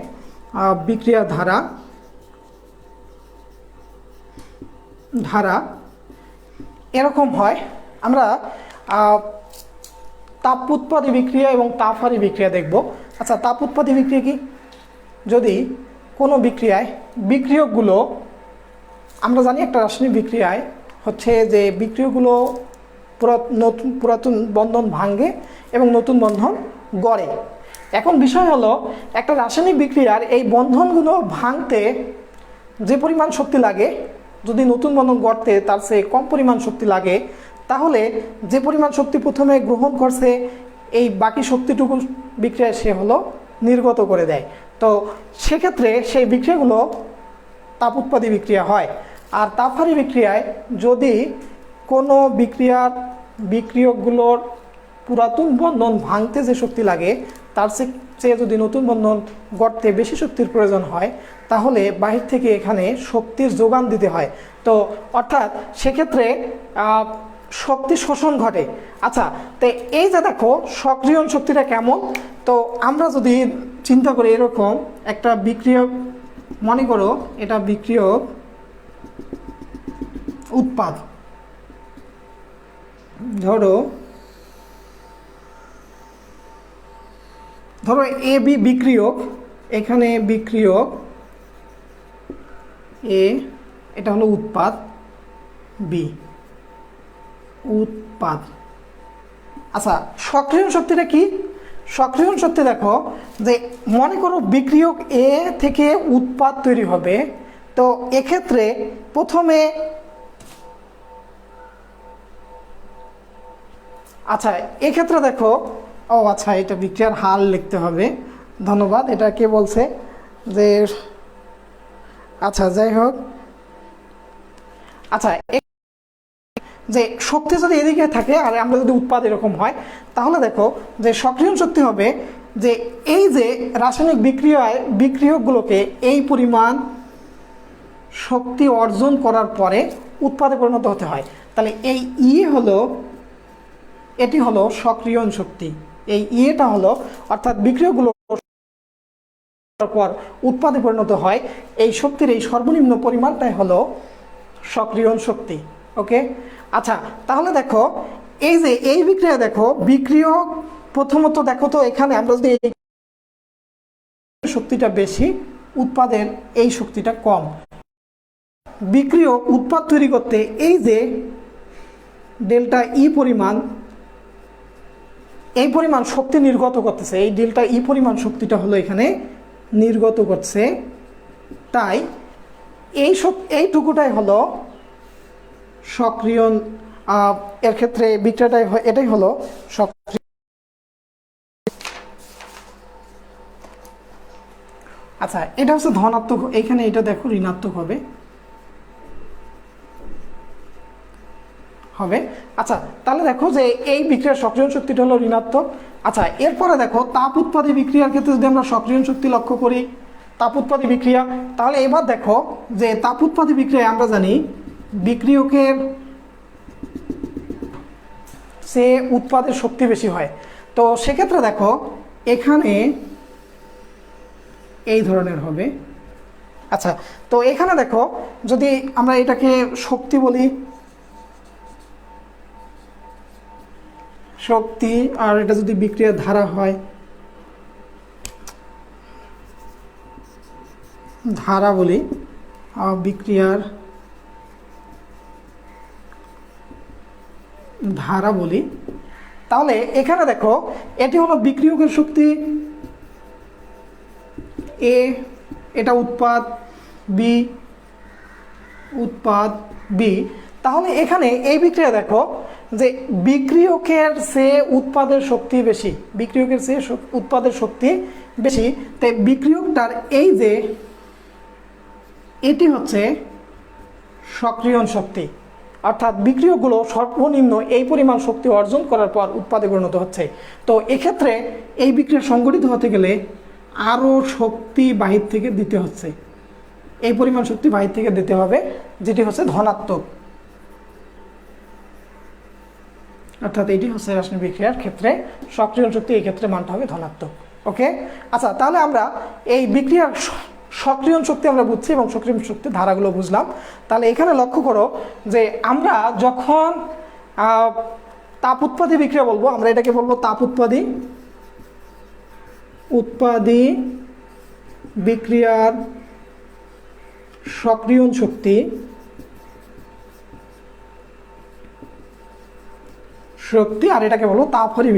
বিক্রিয়া ধারা এরকম হয়। আমরা তাপ উৎপাদী বিক্রিয়া এবং তাপহারী বিক্রিয়া দেখব। আচ্ছা তাপ উৎপাদী বিক্রিয়া কি? যদি কোনো বিক্রিয়ায় বিক্রিয়কগুলো, আমরা জানি একটা রাসায়নিক বিক্রিয়ায় হচ্ছে যে বিক্রিয়কগুলো পুরাতন বন্ধন ভাঙে এবং নতুন বন্ধন গড়ে। এখন বিষয় হলো একটা রাসায়নিক বিক্রিয়ার এই বন্ধনগুলো ভাঙতে যে পরিমাণ শক্তি লাগে, যদি নতুন বন্ধন গড়তে তার চেয়ে কম পরিমাণ শক্তি লাগে, তাহলে যে পরিমাণ শক্তি প্রথমে গ্রহণ করছে এই বাকি শক্তিটুকু বিক্রিয়ায় সে হলো নির্গত করে দেয়। তো সেক্ষেত্রে সেই বিক্রিয়াগুলো তাপ উৎপাদী বিক্রিয়া হয়। আর তাপহারী বিক্রিয়ায় যদি কোনো বিক্রিয়কগুলোর পুরাতন বন্ধন ভাঙতে যে শক্তি লাগে তার চেয়ে যদি নতুন বন্ধন গড়তে বেশি শক্তির প্রয়োজন হয়, তাহলে বাহির থেকে এখানে শক্তির যোগান দিতে হয়। তো অর্থাৎ সেক্ষেত্রে শক্তি শোষণ ঘটে। আচ্ছা তো এই যে দেখো সক্রিয়ণ শক্তিটা কেমন, তো আমরা যদি চিন্তা করি এরকম একটা বিক্রিয়ক মনে করো এটা বিক্রিয়ক উৎপাদ, ধরো এ বি বিক্রিয়ক, এখানে বিক্রিয়ক এ, এটা হলো উৎপাদ বি, উৎপাদ। আচ্ছা, সক্রিয়ণ শক্তিটা কি? সক্রিয়ণ শক্তি দেখো যে মনে করো বিক্রিয়ক এ থেকে উৎপাদ তৈরি হবে, তো এক্ষেত্রে প্রথমে আচ্ছা এক্ষেত্রে দেখো, ও আচ্ছা এটা বিক্রিয়ার হার লিখতে হবে, ধন্যবাদ। এটা কে বলছে যে, আচ্ছা যাই হোক, আচ্ছা যে শক্তি যদি এদিকে থাকে আর আমরা যদি উৎপাদ এরকম হয়, তাহলে দেখো যে সক্রিয়ণ শক্তি হবে যে এই যে রাসায়নিক বিক্রিয়ায় বিক্রিয়কগুলোকে এই পরিমাণ শক্তি অর্জন করার পরে উৎপাদে পরিণত হতে হয়। তাহলে এই হলো, এটি হলো সক্রিয়ণ শক্তি, এই ইটা হলো, অর্থাৎ বিক্রিয়কগুলো পর উৎপাদে পরিণত হয়, এই শক্তির এই সর্বনিম্ন পরিমাণটাই হলো সক্রিয়ণ শক্তি। ওকে, আচ্ছা তাহলে দেখো এই যে এই বিক্রিয়া, দেখো বিক্রিয়ক প্রথমত দেখো তো এখানে আমরা যদি শক্তিটা বেশি, উৎপাদের এই শক্তিটা কম। বিক্রিয়ক উৎপাদ তৈরি করতে এই যে ডেল্টা ই পরিমাণ, এই পরিমাণ শক্তি নির্গত করতেছে, এই ডেল্টা ই পরিমাণ শক্তিটা হলো এখানে নির্গত করছে, তাই এইটুকুটাই হলো সক্রিয়ণ, এর ক্ষেত্রে বিক্রিয়াটাই এটাই হলো সক্রিয়। আচ্ছা এটা হচ্ছে ধনাত্মক, এখানে এটা দেখো ঋণাত্মক হবে। আচ্ছা তাহলে দেখো যে এই বিক্রিয়ার সক্রিয়ণ শক্তিটা হলো ঋণাত্মক। আচ্ছা এরপরে দেখো তাপ উৎপাদী বিক্রিয়ার ক্ষেত্রে যদি আমরা সক্রিয়ণ শক্তি লক্ষ্য করি, তাপ উৎপাদী বিক্রিয়া, তাহলে এবার দেখো যে তাপ উৎপাদী বিক্রিয়ায় আমরা জানি বিক্রিয়কের সে উৎপাদের শক্তি বেশি হয়। তো সেক্ষেত্রে দেখো এখানে এই ধরনের হবে। আচ্ছা তো এখানে দেখো যদি আমরা এটাকে শক্তি বলি, শক্তি, আর এটা যদি বিক্রিয়ার ধারা হয়, ধারা বলি, বিক্রিয়ার ধারা বলি, তাহলে এখানে দেখো এটি হলো বিক্রিয়কের শক্তি এ, এটা উৎপাদ বি, উৎপাদ বি। তাহলে এখানে এই বিক্রিয়া দেখো যে বিক্রিয়কের সে উৎপাদের শক্তি বেশি, বিক্রিয়কের সে উৎপাদের শক্তি বেশি, তাই বিক্রিয়কটার এই যে এটি হচ্ছে সক্রিয়ণ শক্তি, অর্থাৎ বিক্রিয়কগুলো সর্বনিম্ন এই পরিমাণ শক্তি অর্জন করার পর উৎপাদে পরিণত হচ্ছে। তো এক্ষেত্রে এই বিক্রিয়া সংগঠিত হতে গেলে আরও শক্তি বাহির থেকে দিতে হচ্ছে, এই পরিমাণ শক্তি বাহির থেকে দিতে হবে, যেটি হচ্ছে ধনাত্মক, অর্থাৎ এটি হচ্ছে রাসায়নিক বিক্রিয়ার ক্ষেত্রে সক্রিয়ণ শক্তি, এই ক্ষেত্রে মানটা হবে ধনাত্মক। ওকে, আচ্ছা তাহলে আমরা এই বিক্রিয়ার সক্রিয়ণ শক্তি আমরা বুঝছি এবং সক্রিয়ণ শক্তি ধারাগুলো বুঝলাম। তাহলে এখানে লক্ষ্য করো যে আমরা যখন তাপ উৎপাদী বিক্রিয়া বলবো, আমরা এটাকে বলবো তাপ উৎপাদী বিক্রিয়ার সক্রিয়ণ শক্তি, আর এটাকে বলবো তাপহারী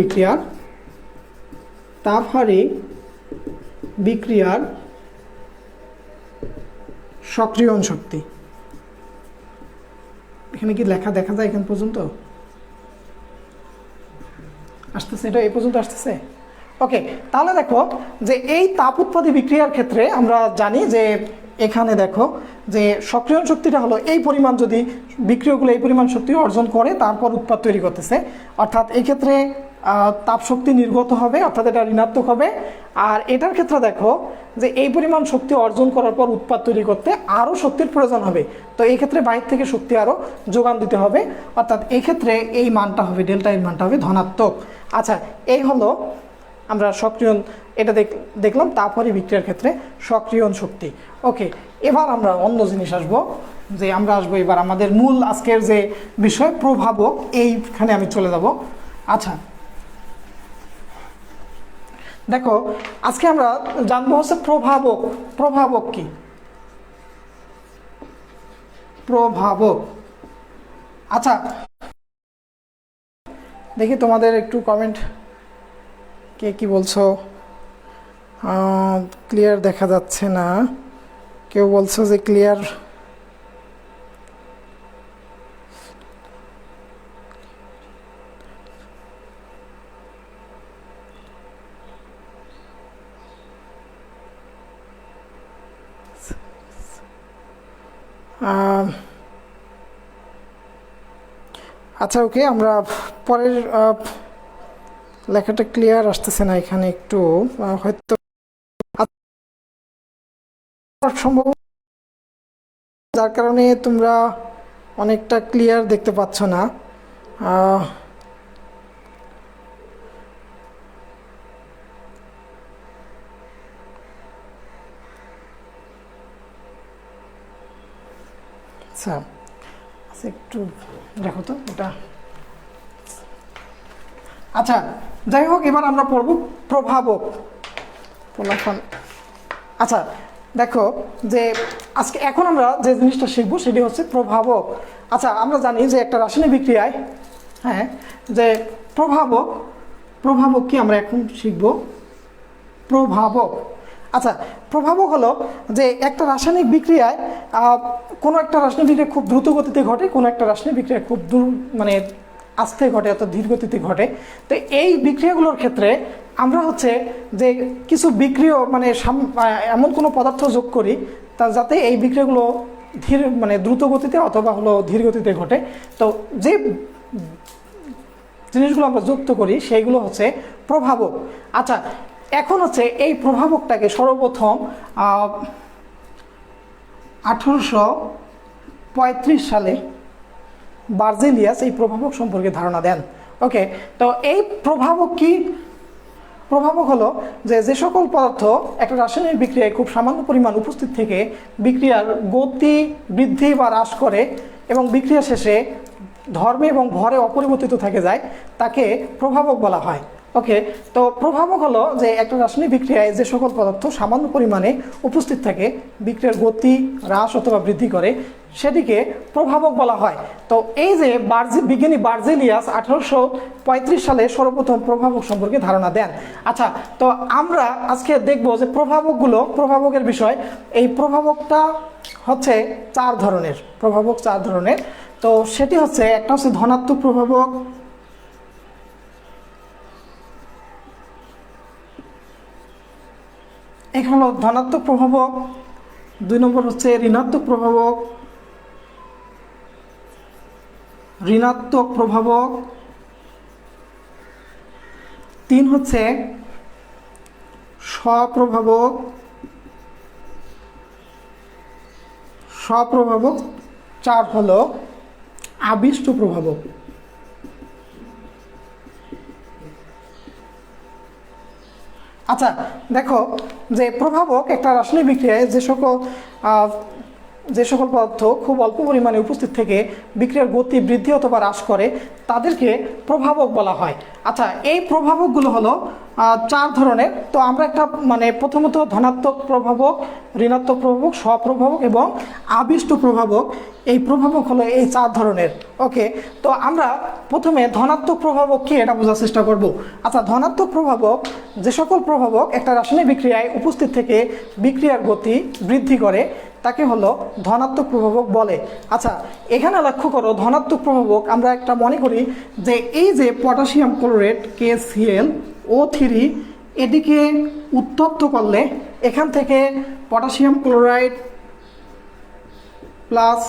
বিক্রিয়ার সক্রিয়ণ শক্তি। এখানে কি লেখা দেখা যায় এখান পর্যন্ত? আসতেছে, এটা এই পর্যন্ত আসতেছে? ওকে, তাহলে দেখো যে এই তাপ উৎপাদী বিক্রিয়ার ক্ষেত্রে আমরা জানি যে এখানে দেখো যে সক্রিয়ণ শক্তিটা হলো এই পরিমাণ, যদি বিক্রিয়কগুলো এই পরিমাণ শক্তি অর্জন করে তারপর উৎপাদ তৈরি করতেছে, অর্থাৎ এই ক্ষেত্রে তাপ শক্তি নির্গত হবে, অর্থাৎ এটা ঋণাত্মক হবে। আর এটার ক্ষেত্রে দেখো যে এই পরিমাণ শক্তি অর্জন করার পর উৎপাদ তৈরি করতে আরও শক্তির প্রয়োজন হবে, তো এই ক্ষেত্রে বাইরে থেকে শক্তি আরও যোগান দিতে হবে, অর্থাৎ এই ক্ষেত্রে এই মানটা হবে, ডেল্টা এর মানটা হবে ধনাত্মক। আচ্ছা এই হলো আমরা সক্রিয়ণ এটা দেখলাম, তারপরে বিক্রিয়ার ক্ষেত্রে সক্রিয়ণ শক্তি। ওকে, এবার আমরা অন্য জিনিস আসবো, যে আমরা আসবো এবার আমাদের মূল আজকের যে বিষয় প্রভাবক, এইখানে আমি চলে যাব। আচ্ছা দেখো, আজকে আমরা জানবো হচ্ছে প্রভাবক। প্রভাবক কি? প্রভাবক। আচ্ছা দেখি তোমাদের একটু কমেন্ট, কে কি বলছো? ক্লিয়ার দেখা যাচ্ছে না। কেউ বলছো যে ক্লিয়ার। আচ্ছা ওকে, আমরা পরের লেখাটা ক্লিয়ার আসতেছে না এখানে, একটু হয়তো সম্ভব, যার কারণে তোমরা অনেকটা ক্লিয়ার দেখতে পাচ্ছ না। আচ্ছা একটু দেখো তো এটা। আচ্ছা যাই হোক, এবার আমরা পড়ব প্রভাবক। আচ্ছা দেখো, যে আজকে এখন আমরা যে জিনিসটা শিখবো সেটি হচ্ছে প্রভাবক। আচ্ছা আমরা জানি যে একটা রাসায়নিক বিক্রিয়ায়, হ্যাঁ, যে প্রভাবক, প্রভাবক কি আমরা এখন শিখব। প্রভাবক, আচ্ছা প্রভাবক হলো যে একটা রাসায়নিক বিক্রিয়ায় কোনো একটা রাসায়নিক বিক্রিয়া খুব দ্রুত গতিতে ঘটে, কোনো একটা রাসায়নিক বিক্রিয়া খুব মানে আস্তে ঘটে, অর্থাৎ ধীর গতিতে ঘটে। তো এই বিক্রিয়াগুলোর ক্ষেত্রে আমরা হচ্ছে যে কিছু বিক্রিয়া মানে এমন কোনো পদার্থ যোগ করি তা যাতে এই বিক্রিয়াগুলো মানে দ্রুত গতিতে অথবা হলো ধীর গতিতে ঘটে। তো যে জিনিসগুলো আমরা যুক্ত করি সেইগুলো হচ্ছে প্রভাবক। আচ্ছা এখন হচ্ছে এই প্রভাবকটাকে সর্বপ্রথম 1835 সালে বার্জেলিয়াস এই প্রভাবক সম্পর্কে ধারণা দেন। ওকে, তো এই প্রভাবক কি? প্রভাবক হলো যে সকল পদার্থ একটা রাসায়নিক বিক্রিয়ায় খুব সামান্য পরিমাণ উপস্থিত থেকে বিক্রিয়ার গতি বৃদ্ধি বা হ্রাস করে এবং বিক্রিয়া শেষে ধর্মে এবং ভরে অপরিবর্তিত থেকে যায়, তাকে প্রভাবক বলা হয়। ওকে, তো প্রভাবক হলো যে একটা রাসায়নিক বিক্রিয়ায় যে সকল পদার্থ সামান্য পরিমাণে উপস্থিত থাকে, বিক্রিয়ার গতি হ্রাস অথবা বৃদ্ধি করে, সেটিকে প্রভাবক বলা হয়। তো এই যে বিজ্ঞানী বার্জেলিয়াস 1835 সালে সর্বপ্রথম প্রভাবক সম্পর্কে ধারণা দেন। আচ্ছা, তো আমরা আজকে দেখব যে প্রভাবকের বিষয়। এই প্রভাবকটা হচ্ছে 4 ধরনের। প্রভাবক 4 ধরনের। তো সেটি হচ্ছে, একটা হচ্ছে ধনাত্মক প্রভাবক, এখানে হলো ধনাত্মক প্রভাবক। 2 নম্বর হচ্ছে ঋণাত্মক প্রভাবক, ঋণাত্মক প্রভাবক। 3 হচ্ছে স্বপ্রভাবক, স্বপ্রভাবক। 4 হলো আবিষ্ট প্রভাবক। আচ্ছা দেখো, যে প্রভাবক একটা রাসায়নিক বিক্রিয়ায় যে সকল পদার্থ খুব অল্প পরিমাণে উপস্থিত থেকে বিক্রিয়ার গতি বৃদ্ধি অথবা হ্রাস করে, তাদেরকে প্রভাবক বলা হয়। আচ্ছা এই প্রভাবকগুলো হলো 4 ধরনের। তো আমরা একটা মানে প্রথমত ধনাত্মক প্রভাবক, ঋণাত্মক প্রভাবক, স্বপ্রভাবক এবং আবিষ্ট প্রভাবক, এই প্রভাবক হলো এই 4 ধরনের। ওকে, তো আমরা প্রথমে ধনাত্মক প্রভাবক কি এটা বোঝার চেষ্টা করব। আচ্ছা ধনাত্মক প্রভাবক, যে সকল প্রভাবক একটা রাসায়নিক বিক্রিয়ায় উপস্থিত থেকে বিক্রিয়ার গতি বৃদ্ধি করে, তাকে হলো ধনাত্মক প্রভাবক বলে। আচ্ছা এখানে লক্ষ্য করো, ধনাত্মক প্রভাবক আমরা একটা মনে করি যে এই যে পটাশিয়াম ক্লোরেট KClO3, এটিকে উত্তপ্ত করলে এখান থেকে পটাশিয়াম ক্লোরাইড প্লাস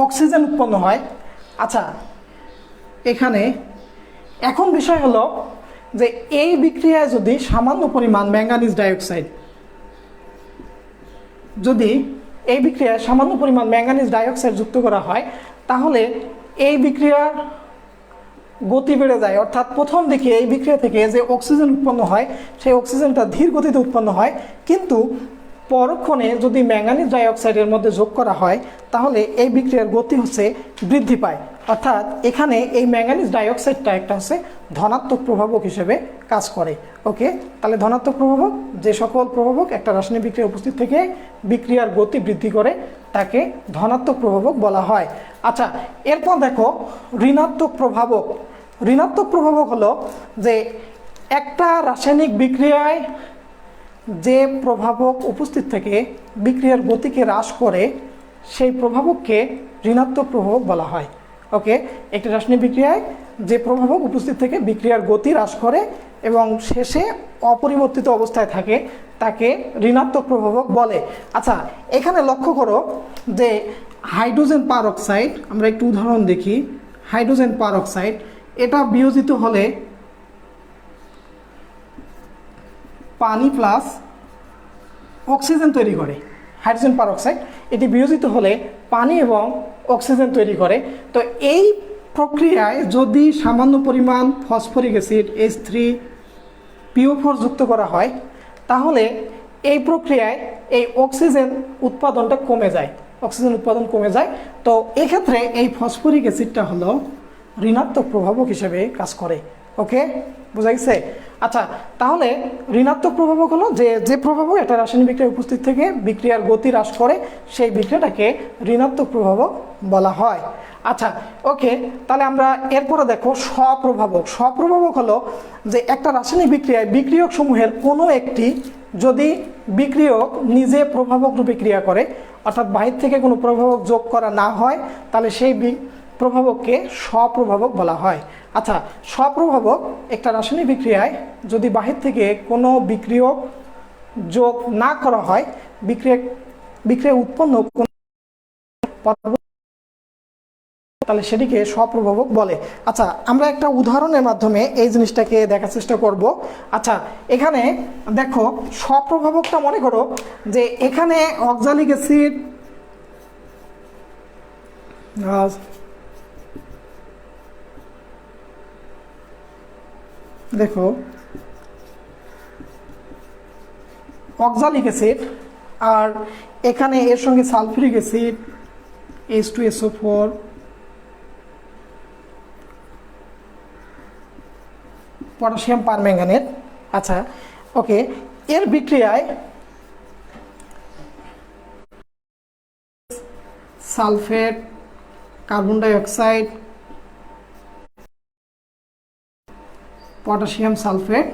অক্সিজেন উৎপন্ন হয়। আচ্ছা এখানে এখন বিষয় হলো যে এই বিক্রিয়ায় যদি সামান্য পরিমাণ ম্যাঙ্গানিজ ডাইঅক্সাইড, যদি এই বিক্রিয়ায় সামান্য পরিমাণ ম্যাঙ্গানিজ ডাইঅক্সাইড যুক্ত করা হয়, তাহলে এই বিক্রিয়ার গতি বেড়ে যায়, অর্থাৎ প্রথম দিকে এই বিক্রিয়া থেকে যে অক্সিজেন উৎপন্ন হয় সেই অক্সিজেনটা ধীর গতিতে উৎপন্ন হয়, কিন্তু পরক্ষণে যদি ম্যাঙ্গানিজ ডাইঅক্সাইডের মধ্যে যোগ করা হয় তাহলে এই বিক্রিয়ার গতি বৃদ্ধি পায়। অর্থাৎ এখানে এই ম্যাঙ্গানিজ ডাইঅক্সাইডটা একটা ধনাত্মক প্রভাবক হিসেবে কাজ করে। ওকে, তাহলে ধনাত্মক প্রভাবক, যে সকল প্রভাবক একটা রাসায়নিক বিক্রিয়া উপস্থিত থেকে বিক্রিয়ার গতি বৃদ্ধি করে তাকে ধনাত্মক প্রভাবক বলা হয়। আচ্ছা, এরপর দেখো ঋণাত্মক প্রভাবক। ঋণাত্মক প্রভাবক হলো যে একটা রাসায়নিক বিক্রিয়ায় যে প্রভাবক উপস্থিত থেকে বিক্রিয়ার গতিকে হ্রাস করে সেই প্রভাবককে ঋণাত্মক প্রভাবক বলা হয়। ওকে, একটি রাসায়নিক বিক্রিয়ায় যে প্রভাবক উপস্থিত থেকে বিক্রিয়ার গতি হ্রাস করে এবং শেষে অপরিবর্তিত অবস্থায় থাকে তাকে ঋণাত্মক প্রভাবক বলে। আচ্ছা, এখানে লক্ষ্য করো যে হাইড্রোজেন পারঅক্সাইড, আমরা একটু উদাহরণ দেখি। হাইড্রোজেন পারঅক্সাইড এটা বিয়োজিত হলে পানি প্লাস অক্সিজেন তৈরি করে। হাইড্রোজেন পারঅক্সাইড এটি বিয়োজিত হলে পানি এবং অক্সিজেন তৈরি করে। তো এই প্রক্রিয়ায় যদি সামান্য পরিমাণ ফসফরিক অ্যাসিড H3PO4 যুক্ত করা হয় তাহলে এই প্রক্রিয়ায় এই অক্সিজেন উৎপাদনটা কমে যায়, অক্সিজেন উৎপাদন কমে যায়। তো এক্ষেত্রে এই ফসফরিক অ্যাসিডটা হলো ঋণাত্মক প্রভাবক হিসেবে কাজ করে। ওকে, বোঝা গেছে? আচ্ছা, তাহলে ঋণাত্মক প্রভাবক হলো যে প্রভাবক একটা রাসায়নিক বিক্রিয়া উপস্থিত থেকে বিক্রিয়ার গতি হ্রাস করে সেই বিক্রিয়াটাকে ঋণাত্মক প্রভাবক বলা হয়। আচ্ছা, ওকে, তাহলে আমরা এরপরে দেখো স্বপ্রভাবক। স্বপ্রভাবক হলো যে একটা রাসায়নিক বিক্রিয়ায় বিক্রিয়ক সমূহের কোনো একটি যদি বিক্রিয়ক নিজে প্রভাবক রূপে ক্রিয়া করে, অর্থাৎ বাহির থেকে কোনো প্রভাবক যোগ করা না হয়, তাহলে সেই প্রভাবককে স্বপ্রভাবক বলা হয়। আচ্ছা, স্বপ্রভাবক একটা রাসায়নিক বিক্রিয়ায় যদি বাহির থেকে কোনো বিক্রিয়ক যোগ না করা হয়, বিক্রিয়া উৎপন্ন তাহলে সেটিকে স্বপ্রভাবক বলে। আচ্ছা, আমরা একটা উদাহরণের মাধ্যমে এই জিনিসটাকে দেখার চেষ্টা করব। আচ্ছা, এখানে দেখো স্বপ্রভাবকটা মনে করো যে এখানে অক্সালিক অ্যাসিড দেখো অক্সালিক অ্যাসিড আর এখানে এর সঙ্গে sulphuric acid H2SO4 potassium permanganate. আচ্ছা, ওকে, এর বিক্রিয়ায় sulphate, carbon die oxide, potassium sulphate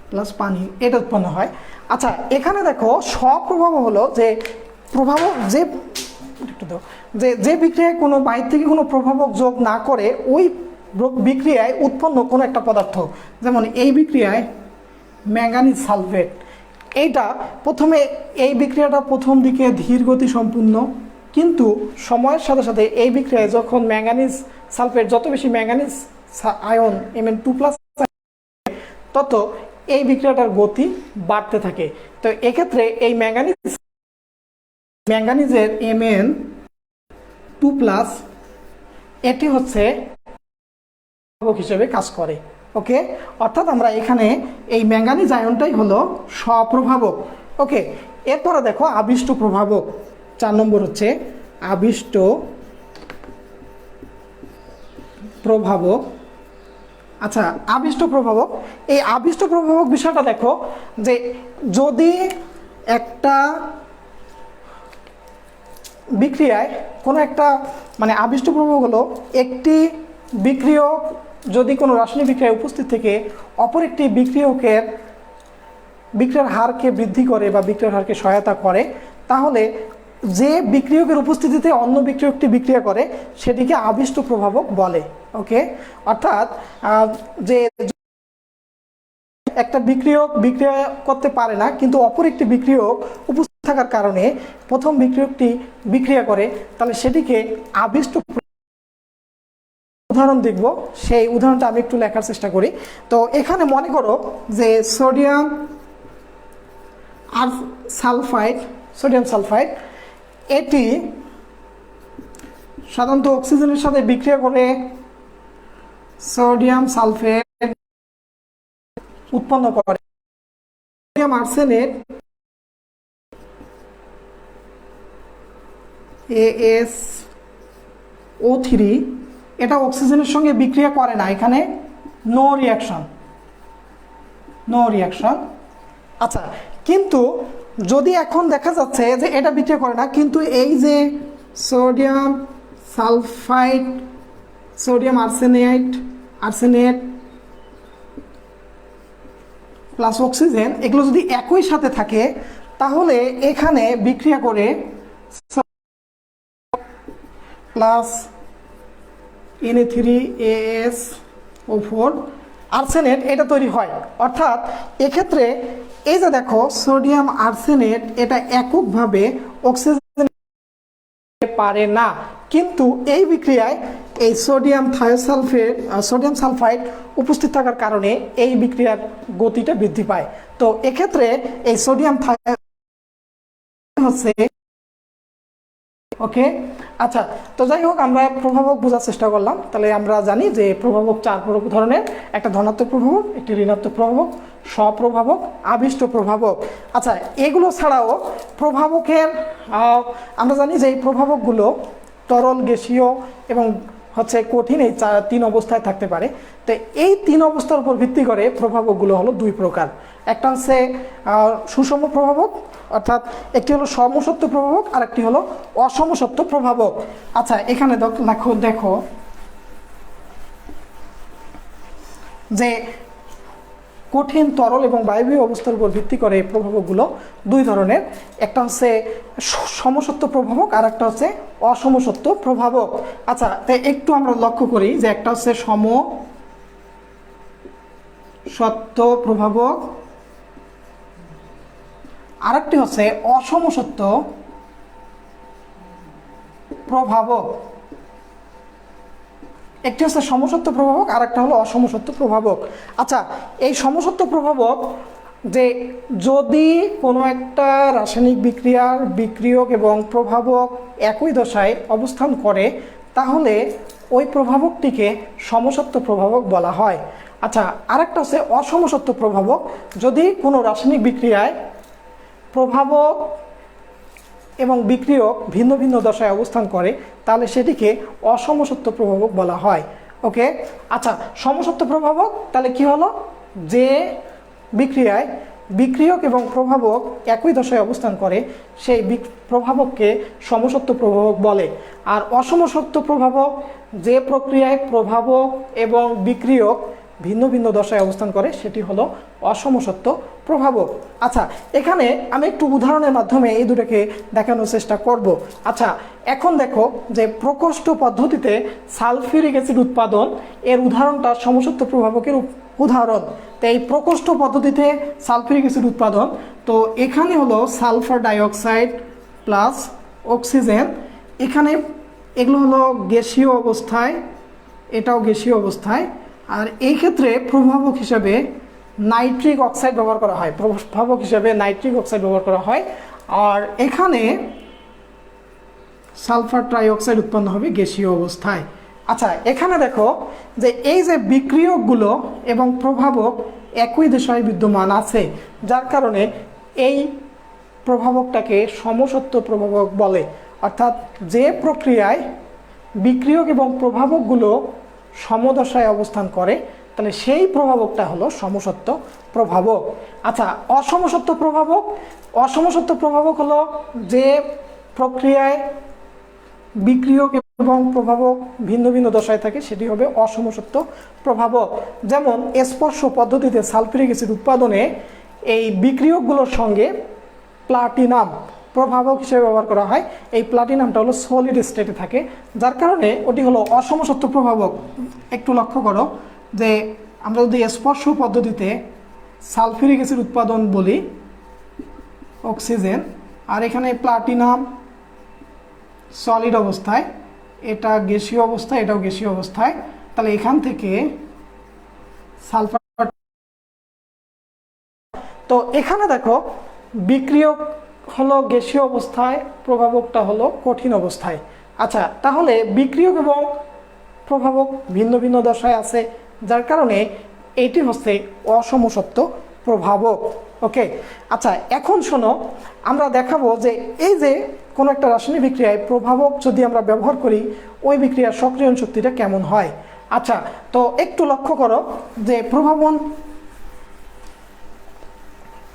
plus পানি এটা উৎপন্ন হয়। আচ্ছা, এখানে দেখো স্বপ্রভাব হলো যে প্রভাবক যে বিক্রিয়ায় কোনো বাইরে থেকে কোনো প্রভাবক যোগ না করে ওই বিক্রিয়ায় উৎপন্ন কোনো একটা পদার্থ, যেমন এই বিক্রিয়ায় ম্যাঙ্গানিজ সালফেট, এইটা প্রথমে এই বিক্রিয়াটা প্রথম দিকে ধীর গতি সম্পূর্ণ, কিন্তু সময়ের সাথে সাথে এই বিক্রিয়ায় যখন ম্যাঙ্গানিজ সালফেট যত বেশি ম্যাঙ্গানিজ আয়ন Mn2+ তত এই বিক্রিয়াটার গতি বাড়তে থাকে। তো এক্ষেত্রে এই ম্যাঙ্গানিজের Mn2+ এটি হিসেবে কাজ করে। ওকে, অর্থাৎ আমরা এখানে এই ম্যাঙ্গানিজ আয়নটাই হলো স্বপ্রভাবক। ওকে, এরপরে দেখো আবিষ্ট প্রভাবক। 4 নম্বর আবিষ্ট প্রভাবক। আচ্ছা, আবিষ্ট প্রভাবক, এই আবিষ্ট প্রভাবক বিষয়টা দেখো যে যদি একটা বিক্রিয়ায় কোনো একটা আবিষ্ট প্রভাবক হলো একটি বিক্রিয়ক যদি কোনো রাসায়নিক বিক্রিয়ায় উপস্থিত থেকে অপর একটি বিক্রিয়ার হারকে বৃদ্ধি করে বা বিক্রিয়ার হারকে সহায়তা করে, তাহলে যে বিক্রিয়কের উপস্থিতিতে অন্য বিক্রিয়কটি বিক্রিয়া করে সেটিকে আবিষ্ট প্রভাবক বলে। ওকে, অর্থাৎ যে একটা বিক্রিয়ক বিক্রিয়া করতে পারে না কিন্তু অপর একটি বিক্রিয়ক উপস্থিত থাকার কারণে প্রথম বিক্রিয়কটি বিক্রিয়া করে, তাহলে সেটিকে আবিষ্ট। উদাহরণ দেখব, সেই উদাহরণটা আমি একটু লেখার চেষ্টা করি। তো এখানে মনে করো যে সোডিয়াম সালফাইড এটি সাধারণত অক্সিজেনের সাথে বিক্রিয়া করে সোডিয়াম সালফেট উৎপন্ন করে। সোডিয়াম আর্সেনেট AsO3 এটা অক্সিজেনের সঙ্গে বিক্রিয়া করে না, এখানে নো রিয়াকশন। আচ্ছা, কিন্তু যদি এখন দেখা যাচ্ছে যে এটা বিক্রিয়া করে না, কিন্তু এই যে sodium sulphide, sodium arsenate plus oxygen এগুলো যদি একই সাথে থাকে, তাহলে এখানে বিক্রিয়া করে প্লাস Na3AsO4 আর্সেনেট এটা তৈরি হয়। অর্থাৎ এক্ষেত্রে এই যে দেখো সোডিয়াম আর্সেনেট এটা এককভাবে অক্সিজেন পারে না, কিন্তু এই বিক্রিয়ায় এই সোডিয়াম সালফাইড উপস্থিত থাকার কারণে এই বিক্রিয়ার গতিটা বৃদ্ধি পায়। তো এক্ষেত্রে এই সোডিয়াম হচ্ছে ওকে। আচ্ছা, তো যাই হোক আমরা প্রভাবক বোঝার চেষ্টা করলাম। তাহলে আমরা জানি যে প্রভাবক চার ধরনের, একটা ধনাত্মক প্রভাবক, একটি ঋণাত্মক প্রভাবক, স্বপ্রভাবক, আবিষ্ট প্রভাবক। আচ্ছা, এগুলো ছাড়াও প্রভাবকের আমরা জানি যে এই প্রভাবকগুলো তরল, গ্যাসীয় এবং কঠিন, এই তিন অবস্থায় থাকতে পারে। তো এই তিন অবস্থার উপর ভিত্তি করে প্রভাবকগুলো হলো দুই প্রকার। একটা হচ্ছে সুষম প্রভাবক, অর্থাৎ একটি হলো সমসত্ব প্রভাবক আর একটি হলো অসমসত্ব প্রভাবক। আচ্ছা, এখানে দেখো যে কঠিন, তরল এবং বায়বীয় অবস্থার উপর ভিত্তি করে এই প্রভাবকগুলো দুই ধরনের। একটা হচ্ছে সমসত্ব প্রভাবক আর একটা হচ্ছে অসমসত্ব প্রভাবক। আচ্ছা, তাই একটু আমরা লক্ষ্য করি যে একটা হচ্ছে সমসত্ব প্রভাবক আর একটি হচ্ছে অসমসত্ব প্রভাবক। একটি হচ্ছে সমসত্ব প্রভাবক আর একটা হলো অসমসত্ব প্রভাবক। আচ্ছা, এই সমসত্ব প্রভাবক যে যদি কোনো একটা রাসায়নিক বিক্রিয়ার বিক্রিয়ক এবং প্রভাবক একই দশায় অবস্থান করে, তাহলে ওই প্রভাবকটিকে সমসত্ব প্রভাবক বলা হয়। আচ্ছা, আরেকটা হচ্ছে অসমসত্ব প্রভাবক। যদি কোনো রাসায়নিক বিক্রিয়ায় প্রভাবক এবং বিক্রিয়ক ভিন্ন ভিন্ন দশায় অবস্থান করে, তাহলে সেটিকে অসমসত্ব প্রভাবক বলা হয়। ওকে। আচ্ছা, সমসত্ব প্রভাবক তাহলে কি হলো, যে বিক্রিয়ায় বিক্রিয়ক এবং প্রভাবক একই দশায় অবস্থান করে সেই প্রভাবককে সমসত্ব প্রভাবক বলে। আর অসমসত্ব প্রভাবক যে প্রক্রিয়ায় প্রভাবক এবং বিক্রিয়ক ভিন্ন ভিন্ন দশায় অবস্থান করে সেটি হলো অসমসত্ব প্রভাবক। আচ্ছা, এখানে আমি একটু উদাহরণের মাধ্যমে এই দুটোকে দেখানোর চেষ্টা করব। আচ্ছা, এখন দেখো যে প্রকোষ্ঠ পদ্ধতিতে সালফিউরিক অ্যাসিড উৎপাদন, এর উদাহরণটা সমসত্ব প্রভাবকের উদাহরণ। তো এই প্রকোষ্ঠ পদ্ধতিতে সালফিউরিক অ্যাসিড উৎপাদন, তো এখানে হলো সালফার ডাইঅক্সাইড প্লাস অক্সিজেন, এখানে এগুলো হলো গ্যাসীয় অবস্থায়, এটাও গ্যাসীয় অবস্থায়। আর এই ক্ষেত্রে প্রভাবক হিসাবে নাইট্রিক অক্সাইড ব্যবহার করা হয়, আর এখানে সালফার ট্রাইঅক্সাইড উৎপন্ন হবে গ্যাসীয় অবস্থায়। আচ্ছা, এখানে দেখো যে এই যে বিক্রিয়কগুলো এবং প্রভাবক একই দশায় বিদ্যমান আছে, যার কারণে এই প্রভাবকটাকে সমসত্ব প্রভাবক বলে। অর্থাৎ যে প্রক্রিয়ায় বিক্রিয়ক এবং প্রভাবকগুলো সমদশায় অবস্থান করে, তাহলে সেই প্রভাবকটা হলো সমসত্ব প্রভাবক। আচ্ছা, অসমসত্ব প্রভাবক হলো যে প্রক্রিয়ায় বিক্রিয়ক এবং প্রভাবক ভিন্ন ভিন্ন দশায় থাকে, সেটি হবে অসমসত্ব প্রভাবক। যেমন স্পর্শ পদ্ধতিতে সালফিউরিক অ্যাসিড উৎপাদনে এই বিক্রিয়কগুলোর সঙ্গে প্লাটিনাম প্রভাবক হিসেবে ব্যবহার করা হয়। এই প্লাটিনামটা হলো সলিড স্টেটে থাকে, যার কারণে ওটি হলো অসমসত্ব প্রভাবক। একটু লক্ষ্য করো যে আমরা যদি স্পর্শ পদ্ধতিতে সালফিউরিক অ্যাসিড উৎপাদন বলি অক্সিজেন, আর এখানে প্লাটিনাম সলিড অবস্থায়, এটা গ্যাসীয় অবস্থায়, এটাও গ্যাসীয় অবস্থায়, তাহলে এখান থেকে সালফার। তো এখানে দেখো বিক্রিয়ক হলো গ্যাসীয় অবস্থায়, প্রভাবকটা হলো কঠিন অবস্থায়। আচ্ছা, তাহলে বিক্রিয়ক এবং প্রভাবক ভিন্ন ভিন্ন দশায় আছে, যার কারণে এইটি হচ্ছে অসমসত্ব প্রভাবক। ওকে, আচ্ছা এখন শোনো, আমরা দেখাবো যে এই যে কোনো একটা রাসায়নিক বিক্রিয়ায় প্রভাবক যদি আমরা ব্যবহার করি ওই বিক্রিয়ার সক্রিয়ণ শক্তিটা কেমন হয়। আচ্ছা, তো একটু লক্ষ্য করো যে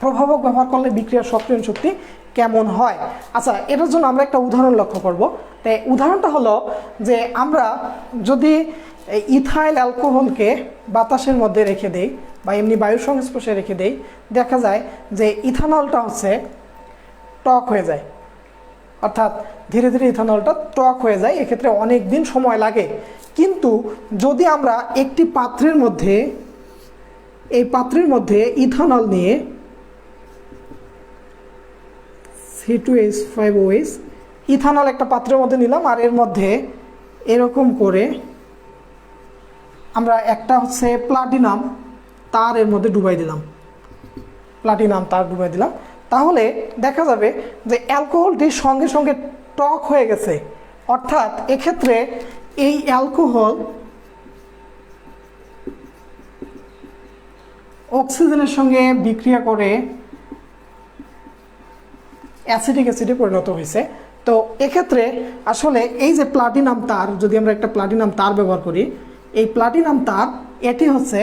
প্রভাবক ব্যবহার করলে বিক্রিয়ার সক্রিয়ণ শক্তি কেমন হয়। আচ্ছা, এটার জন্য আমরা একটা উদাহরণ লক্ষ্য করব। তাই উদাহরণটা হলো যে আমরা যদি ইথাইল অ্যালকোহলকে বাতাসের মধ্যে রেখে দেই বা এমনি বায়ুর সংস্পর্শে রেখে দেই, দেখা যায় যে ইথানলটা হচ্ছে টক হয়ে যায়, অর্থাৎ ধীরে ধীরে ইথানলটা টক হয়ে যায়, এক্ষেত্রে অনেক দিন সময় লাগে। কিন্তু যদি আমরা একটি পাত্রের মধ্যে এই পাত্রের মধ্যে ইথানল নিয়ে C2H5OH ইথানল একটা পাত্রের মধ্যে নিলাম, আর এর মধ্যে এরকম করে আমরা একটা হচ্ছে প্লাটিনাম তার এর মধ্যে ডুবাই দিলাম, তাহলে দেখা যাবে যে অ্যালকোহলটি সঙ্গে সঙ্গে টক হয়ে গেছে। অর্থাৎ এক্ষেত্রে এই অ্যালকোহল অক্সিজেনের সঙ্গে বিক্রিয়া করে অ্যাসিটিক অ্যাসিডে পরিণত হয়েছে। তো এক্ষেত্রে আসলে এই যে প্লাটিনাম তার, যদি আমরা একটা প্লাটিনাম তার ব্যবহার করি, এই প্লাটিনাম তার এটি হচ্ছে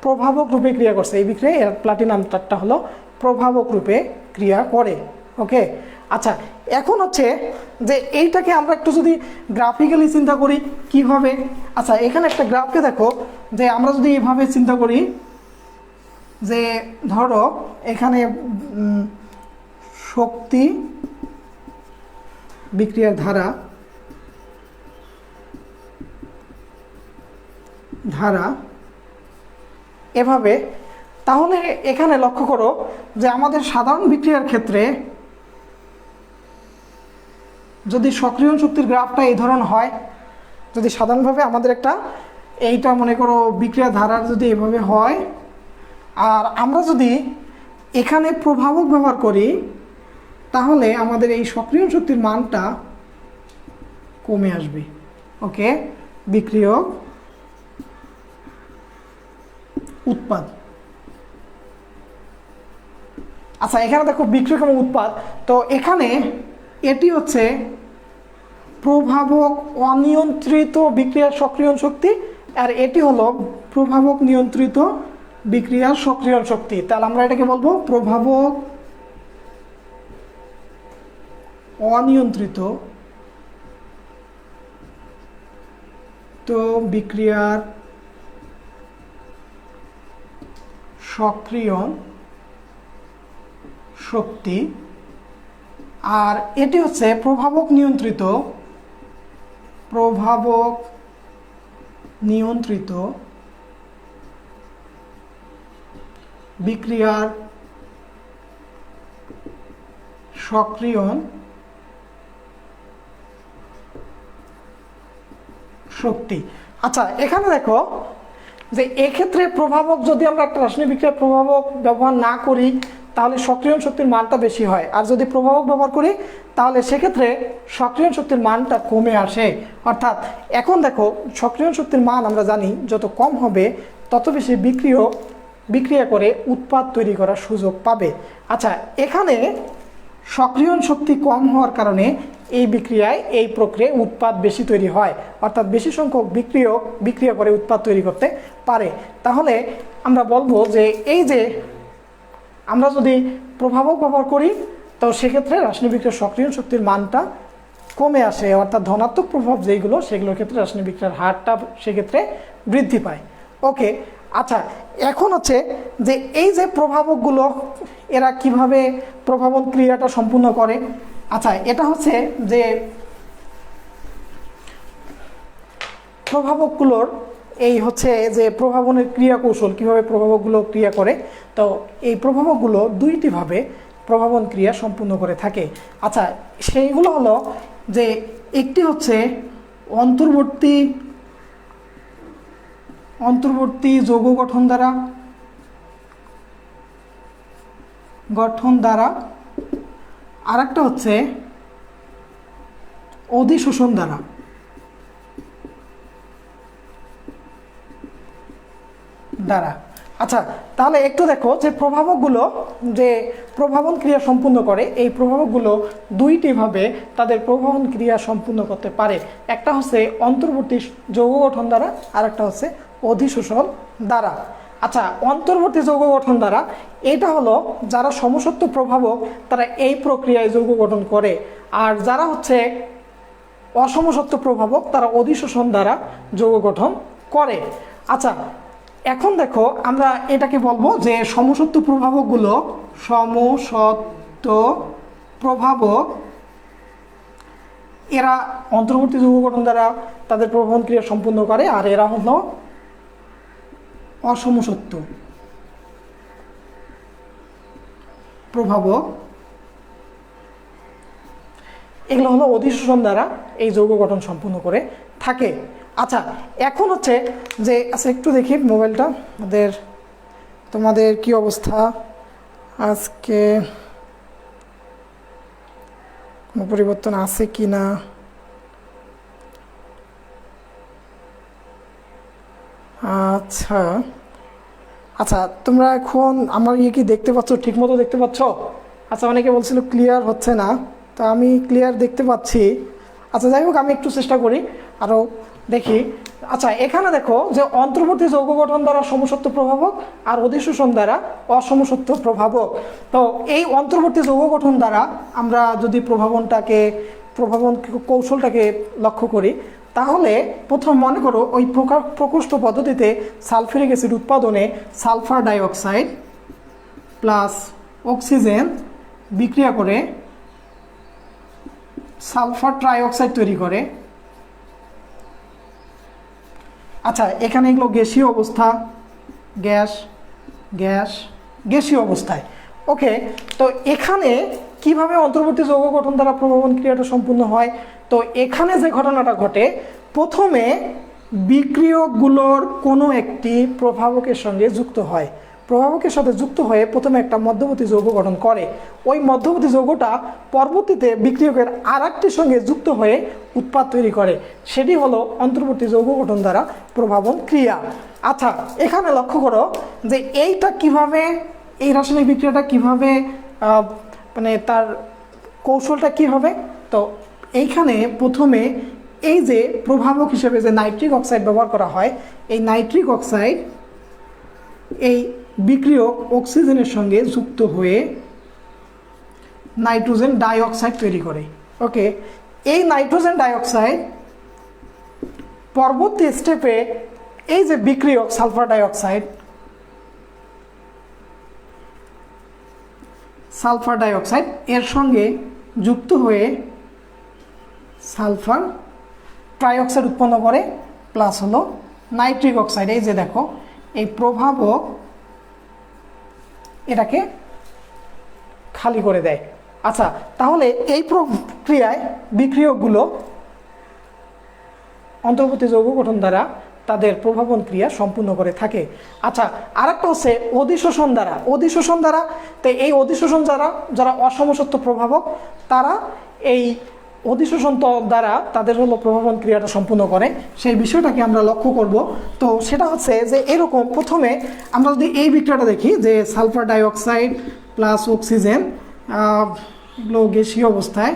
প্রভাবক রূপে ক্রিয়া করছে। এই বিক্রিয়ায় প্লাটিনাম তারটা হলো প্রভাবক রূপে ক্রিয়া করে। ওকে, আচ্ছা এখন হচ্ছে যে এইটাকে আমরা একটু যদি গ্রাফিক্যালি চিন্তা করি কিভাবে। আচ্ছা, এখানে একটা গ্রাফকে দেখো, যে আমরা যদি এভাবে চিন্তা করি যে ধরো এখানে শক্তি বিক্রিয়ার ধারা এভাবে, তাহলে এখানে লক্ষ্য করো যে আমাদের সাধারণ বিক্রিয়ার ক্ষেত্রে যদি সক্রিয়ণ শক্তির গ্রাফটা এই ধরন হয়, যদি সাধারণভাবে আমাদের একটা এইটা মনে করো বিক্রিয়া ধারার যদি এভাবে হয়, আর আমরা যদি এখানে প্রভাবক ব্যবহার করি, তাহলে আমাদের এই সক্রিয়ণ শক্তির মানটা কমে আসবে। ওকে, বিক্রিয়ক উৎপাদ। আচ্ছা, এখানে দেখো বিক্রিয়ক এবং উৎপাদ, তো এখানে এটি হচ্ছে প্রভাবক অনিয়ন্ত্রিত বিক্রিয়ার সক্রিয়ণ শক্তি, আর এটি হলো প্রভাবক নিয়ন্ত্রিত বিক্রিয়ার সক্রিয়ণ শক্তি। তাহলে আমরা এটাকে বলবো প্রভাবক অনিয়ন্ত্রিত তো বিক্রিয়ার সক্রিয়ণ শক্তি, আর এটি হচ্ছে প্রভাবক নিয়ন্ত্রিত বিক্রিয়ার সক্রিয়ণ শক্তি। আচ্ছা, এখানে দেখো যে এক্ষেত্রে প্রভাবক যদি আমরা একটা রাসায়নিক বিক্রিয়ার প্রভাবক ব্যবহার না করি তাহলে সক্রিয়ণ শক্তির মানটা বেশি হয়, আর যদি প্রভাবক ব্যবহার করি তাহলে সেক্ষেত্রে সক্রিয়ণ শক্তির মানটা কমে আসে। অর্থাৎ এখন দেখো সক্রিয়ণ শক্তির মান আমরা জানি যত কম হবে তত বেশি বিক্রিয়া করে উৎপাদ তৈরি করার সুযোগ পাবে। আচ্ছা, এখানে সক্রিয়ণ শক্তি কম হওয়ার কারণে এই বিক্রিয়ায় এই প্রক্রিয়ায় উৎপাদ বেশি তৈরি হয়, অর্থাৎ বেশি সংখ্যক বিক্রিয়া করে উৎপাদ তৈরি করতে পারে। তাহলে আমরা বলবো যে এই যে আমরা যদি প্রভাবক ব্যবহার করি তো সেক্ষেত্রে রাসায়নিক বিক্রিয়ার সক্রিয়ণ শক্তির মানটা কমে আসে, অর্থাৎ ধনাত্মক প্রভাব যেইগুলো সেগুলোর ক্ষেত্রে রাসায়নিক বিক্রিয়ার হারটা সেক্ষেত্রে বৃদ্ধি পায়। ওকে, আচ্ছা এখন হচ্ছে যে এই যে প্রভাবকগুলো এরা কিভাবে প্রভাবন ক্রিয়াটা সম্পূর্ণ করে। আচ্ছা, এটা হচ্ছে যে প্রভাবকগুলোর এই হচ্ছে যে প্রভাবনের ক্রিয়া কৌশল, কীভাবে প্রভাবকগুলো ক্রিয়া করে। তো এই প্রভাবকগুলো দুইটিভাবে প্রভাবন ক্রিয়া সম্পূর্ণ করে থাকে। আচ্ছা, সেইগুলো হলো যে একটি হচ্ছে অন্তর্বর্তী যৌগ গঠন দ্বারা, আর একটা হচ্ছে অধিশোষণ দ্বারা। দ্বারা। আচ্ছা, তাহলে একটু দেখো যে প্রভাবকগুলো যে প্রভাবন ক্রিয়া সম্পূর্ণ করে, এই প্রভাবকগুলো দুইটিভাবে তাদের প্রভাবন ক্রিয়া সম্পূর্ণ করতে পারে। একটা হচ্ছে অন্তর্বর্তী যৌগ গঠন দ্বারা, আর একটা হচ্ছে অধিশোষণ দ্বারা। আচ্ছা, অন্তর্বর্তী যৌগ গঠন দ্বারা এটা হলো যারা সমসত্ব প্রভাবক তারা এই প্রক্রিয়ায় যৌগ গঠন করে, আর যারা হচ্ছে অসমসত্ব প্রভাবক তারা অধিশোষণ দ্বারা যৌগ গঠন করে। আচ্ছা, এখন দেখো আমরা এটাকে বলবো যে সমসত্ব প্রভাবকগুলো, সমসত্ব প্রভাবক এরা অন্তর্বর্তী যৌগ গঠন দ্বারা তাদের প্রভাবন ক্রিয়া সম্পূর্ণ করে, আর এরা হলো অসমসত্ব প্রভাবক, এগুলো হলো অধিশোষণ দ্বারা এই যৌগ গঠন সম্পূর্ণ করে থাকে। আচ্ছা, এখন হচ্ছে যে আচ্ছা একটু দেখি মোবাইলটা তোমাদের কি অবস্থা, আজকে কোনো পরিবর্তন আছে কি না। আচ্ছা আচ্ছা, তোমরা এখন আমার কি দেখতে পাচ্ছ, ঠিক মতো দেখতে পাচ্ছ? আচ্ছা, অনেকে বলছিল ক্লিয়ার হচ্ছে না, তো আমি ক্লিয়ার দেখতে পাচ্ছি। আচ্ছা, যাই হোক, আমি একটু চেষ্টা করি আরও দেখি। আচ্ছা, এখানে দেখো যে অন্তর্বর্তী যৌগ গঠন দ্বারা সমসত্ব প্রভাবক আর অধিশোষণ দ্বারা অসমসত্ব প্রভাবক। তো এই অন্তর্বর্তী যৌগ গঠন দ্বারা আমরা যদি প্রভাবন কৌশলটাকে লক্ষ্য করি, তাহলে প্রথম মনে করো ওই প্রকোষ্ঠ পদ্ধতিতে সালফিউরিক অ্যাসিড উৎপাদনে সালফার ডাইঅক্সাইড প্লাস অক্সিজেন বিক্রিয়া করে সালফার ট্রাইঅক্সাইড তৈরি করে। আচ্ছা, এখানে এগুলো গ্যাসীয় অবস্থা, গ্যাসীয় অবস্থায়। ওকে, তো এখানে কিভাবে অন্তর্বর্তী যৌগ গঠন দ্বারা প্রভাবন ক্রিয়াটা সম্পূর্ণ হয়? তো এখানে যে ঘটনাটা ঘটে, প্রথমে বিক্রিয়কগুলোর কোনো একটি প্রভাবকের সঙ্গে যুক্ত হয়, প্রভাবকের সাথে যুক্ত হয়ে প্রথমে একটা মধ্যবর্তী যৌগ গঠন করে। ওই মধ্যবর্তী যৌগটা পরবর্তীতে বিক্রিয়কের আর একটির সঙ্গে যুক্ত হয়ে উৎপাদ তৈরি করে, সেটি হলো অন্তর্বর্তী যৌগ গঠন দ্বারা প্রভাবন ক্রিয়া। আচ্ছা, এখানে লক্ষ্য করো যে এইটা কিভাবে, এই রাসায়নিক বিক্রিয়াটা কিভাবে মানে তার কৌশলটা কি হবে। তো এইখানে প্রথমে এই যে প্রভাবক হিসেবে যে নাইট্রিক অক্সাইড ব্যবহার করা হয়, এই নাইট্রিক অক্সাইড এই বিক্রিয়ক অক্সিজেনের সঙ্গে যুক্ত হয়ে নাইট্রোজেন ডাইঅক্সাইড তৈরি করে। ওকে, এই নাইট্রোজেন ডাইঅক্সাইড পরবর্তী স্টেপে এই যে বিক্রিয়ক সালফার ডাইঅক্সাইড এর সঙ্গে যুক্ত হয়ে সালফার ট্রাইঅক্সাইড উৎপন্ন করে, প্লাস হলো নাইট্রিক অক্সাইড। এই যে দেখো, এই প্রভাবক এটাকে খালি করে দেয়। আচ্ছা, তাহলে এই প্রক্রিয়ায় বিক্রিয়কগুলো অন্তর্বর্তী যৌগ গঠন দ্বারা তাদের প্রভাবন ক্রিয়া সম্পূর্ণ করে থাকে। আচ্ছা, আরেকটা হচ্ছে অধিশোষণ দ্বারা। তো এই অধিশোষণ যারা অসমসত্ব প্রভাবক, তারা এই অধিশোষণ দ্বারা তাদের হলো প্রভাবন ক্রিয়াটা সম্পূর্ণ করে, সেই বিষয়টাকে আমরা লক্ষ্য করব। তো সেটা হচ্ছে যে এরকম, প্রথমে আমরা যদি এই বিক্রিয়াটা দেখি যে সালফার ডাইঅক্সাইড প্লাস অক্সিজেন, এগুলো গ্যাসীয় অবস্থায়,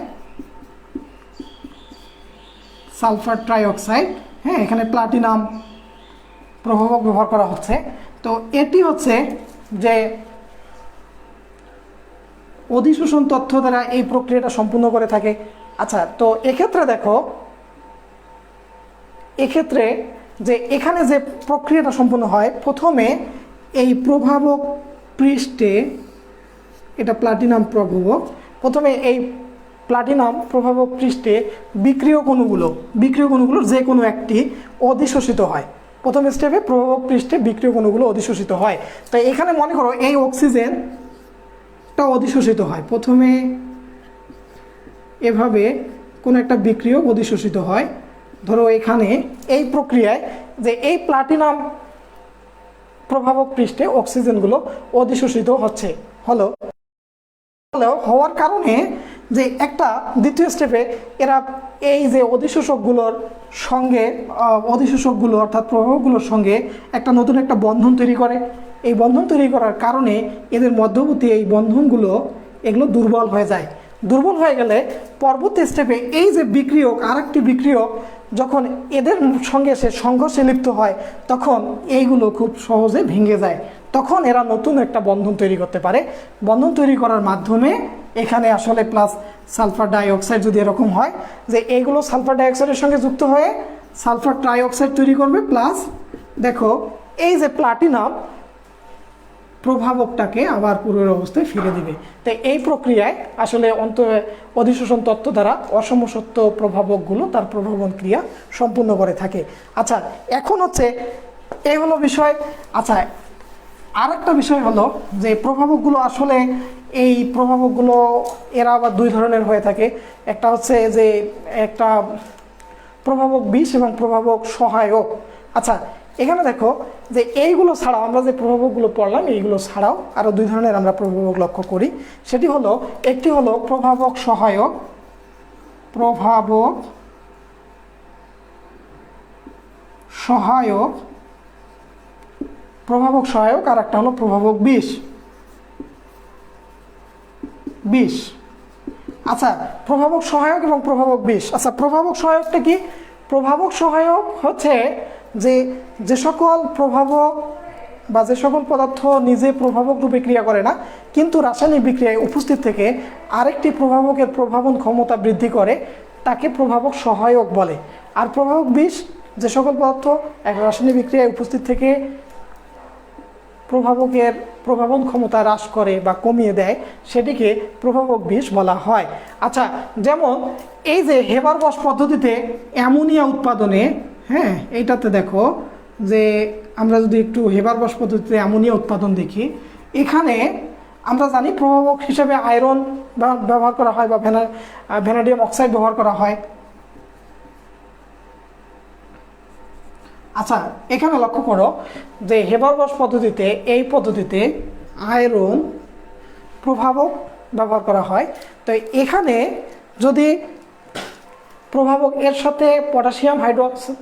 সালফার ট্রাইঅক্সাইড, হ্যাঁ, এখানে প্লাটিনাম প্রভাবক ব্যবহার করা হচ্ছে। তো এটি হচ্ছে যে অধিশোষণ তথ্য দ্বারা এই প্রক্রিয়াটা সম্পূর্ণ করে থাকে। আচ্ছা, তো এক্ষেত্রে দেখো, এক্ষেত্রে যে এখানে যে প্রক্রিয়াটা সম্পূর্ণ হয়, প্রথমে এই প্রভাবক পৃষ্ঠে, এটা প্লাটিনাম প্রভাবক, প্রথমে এই প্লাটিনাম প্রভাবক পৃষ্ঠে বিক্রিয়ক অণুগুলোর যে কোনো একটি অধিশোষিত হয়। প্রথম স্টেপে প্রভাবক পৃষ্ঠে বিক্রিয়ক অণুগুলো অধিশোষিত হয়। তো এখানে মনে করো এই অক্সিজেনটা অধিশোষিত হয়, প্রথমে এভাবে কোনো একটা বিক্রিয়ক অধিশোষিত হয়। ধরো এখানে এই প্রক্রিয়ায় যে এই প্লাটিনাম প্রভাবক পৃষ্ঠে অক্সিজেনগুলো অধিশোষিত হওয়ার কারণে যে একটা দ্বিতীয় স্টেপে এরা এই যে অধিশোষকগুলোর সঙ্গে অধিশোষকগুলো অর্থাৎ প্রভাবকগুলোর সঙ্গে একটা নতুন একটা বন্ধন তৈরি করে। এই বন্ধন তৈরি করার কারণে এদের মধ্যবর্তী এই বন্ধনগুলো এগুলো দুর্বল হয়ে যায়। দুর্বল হয়ে গেলে পরবর্তী স্টেপে এই যে বিক্রিয়ক আরেকটি বিক্রিয়ক যখন এদের সঙ্গে সে সংঘর্ষে লিপ্ত হয় তখন এইগুলো খুব সহজে ভেঙে যায়। তখন এরা নতুন একটা বন্ধন তৈরি করতে পারে। বন্ধন তৈরি করার মাধ্যমে এখানে আসলে প্লাস সালফার ডাইঅক্সাইড যদি এরকম হয় যে এইগুলো সালফার ডাইঅক্সাইডের সঙ্গে যুক্ত হয়ে সালফার ট্রাইঅক্সাইড তৈরি করবে, প্লাস দেখো এই যে প্লাটিনাম প্রভাবকটাকে আবার পূর্বের অবস্থায় ফিরে দিবে। তাই এই প্রক্রিয়ায় আসলে অধিশোষণ তত্ত্ব দ্বারা অসমসত্ব প্রভাবকগুলো তার প্রভাবন ক্রিয়া সম্পূর্ণ করে থাকে। আচ্ছা, এখন হচ্ছে এই হলো বিষয়। আচ্ছা, আর একটা বিষয় হলো যে প্রভাবকগুলো আসলে এই প্রভাবকগুলো এরা আবার দুই ধরনের হয়ে থাকে। একটা হচ্ছে যে একটা প্রভাবক বিষ এবং প্রভাবক সহায়ক। আচ্ছা, এখানে দেখো যে এইগুলো ছাড়াও আমরা যে প্রভাবকগুলো পড়লাম এইগুলো ছাড়াও আরও দুই ধরনের আমরা প্রভাবক লক্ষ্য করি। সেটি হলো একটি হলো প্রভাবক সহায়ক, প্রভাবক সহায়ক, প্রভাবক সহায়ক, আর একটা হলো প্রভাবক বিষ। আচ্ছা, প্রভাবক সহায়ক এবং প্রভাবক বিষ। আচ্ছা, প্রভাবক সহায়কটা কি? প্রভাবক সহায়ক হচ্ছে যে সকল প্রভাবক বা যে সকল পদার্থ নিজে প্রভাবক রূপে ক্রিয়া করে না কিন্তু রাসায়নিক বিক্রিয়ায় উপস্থিত থেকে আরেকটি প্রভাবকের প্রভাবন ক্ষমতা বৃদ্ধি করে তাকে প্রভাবক সহায়ক বলে। আর প্রভাবক বিষ যে সকল পদার্থ এক রাসায়নিক বিক্রিয়ায় উপস্থিত থেকে প্রভাবকের প্রভাবন ক্ষমতা হ্রাস করে বা কমিয়ে দেয় সেটিকে প্রভাবক বিষ বলা হয়। আচ্ছা, যেমন এই যে হেবারবশ পদ্ধতিতে অ্যামোনিয়া উৎপাদনে, হ্যাঁ এইটাতে দেখো যে আমরা যদি একটু হেবারবশ পদ্ধতিতে অ্যামোনিয়া উৎপাদন দেখি, এখানে আমরা জানি প্রভাবক হিসেবে আয়রন ব্যবহার করা হয় বা ভ্যানাডিয়াম অক্সাইড ব্যবহার করা হয়। আচ্ছা, এখানে লক্ষ্য করো যে হেবারবশ পদ্ধতিতে এই পদ্ধতিতে আয়রন প্রভাবক ব্যবহার করা হয়। তো এখানে যদি প্রভাবক এর সাথে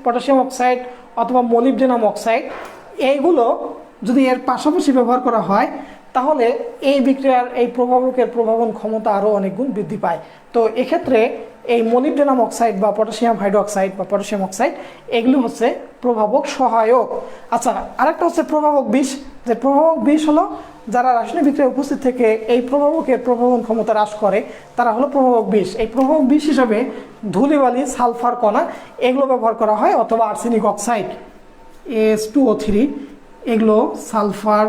পটাশিয়াম অক্সাইড অথবা মলিবডেনাম অক্সাইড এইগুলো যদি এর পাশাপাশি ব্যবহার করা হয় তাহলে এই বিক্রিয়ার এই প্রভাবকের প্রভাবন ক্ষমতা আরও অনেক গুণ বৃদ্ধি পায়। তো এক্ষেত্রে এই মলিবডেনাম অক্সাইড বা পটাশিয়াম হাইড্রোক্সাইড বা পটাশিয়াম অক্সাইড এগুলো হচ্ছে প্রভাবক সহায়ক। আচ্ছা, আরেকটা হচ্ছে প্রভাবক বিষ। যে প্রভাবক বিষ হলো যারা রাসায়নিক বিক্রিয়ায় উপস্থিত থেকে এই প্রভাবকের প্রভাবন ক্ষমতা হ্রাস করে তারা হলো প্রভাবক বিষ। এই প্রভাবক বিষ হিসাবে ধূলিবালি, সালফার কণা এগুলো ব্যবহার করা হয়, অথবা আর্সেনিক অক্সাইড H2O3 এগুলো, সালফার,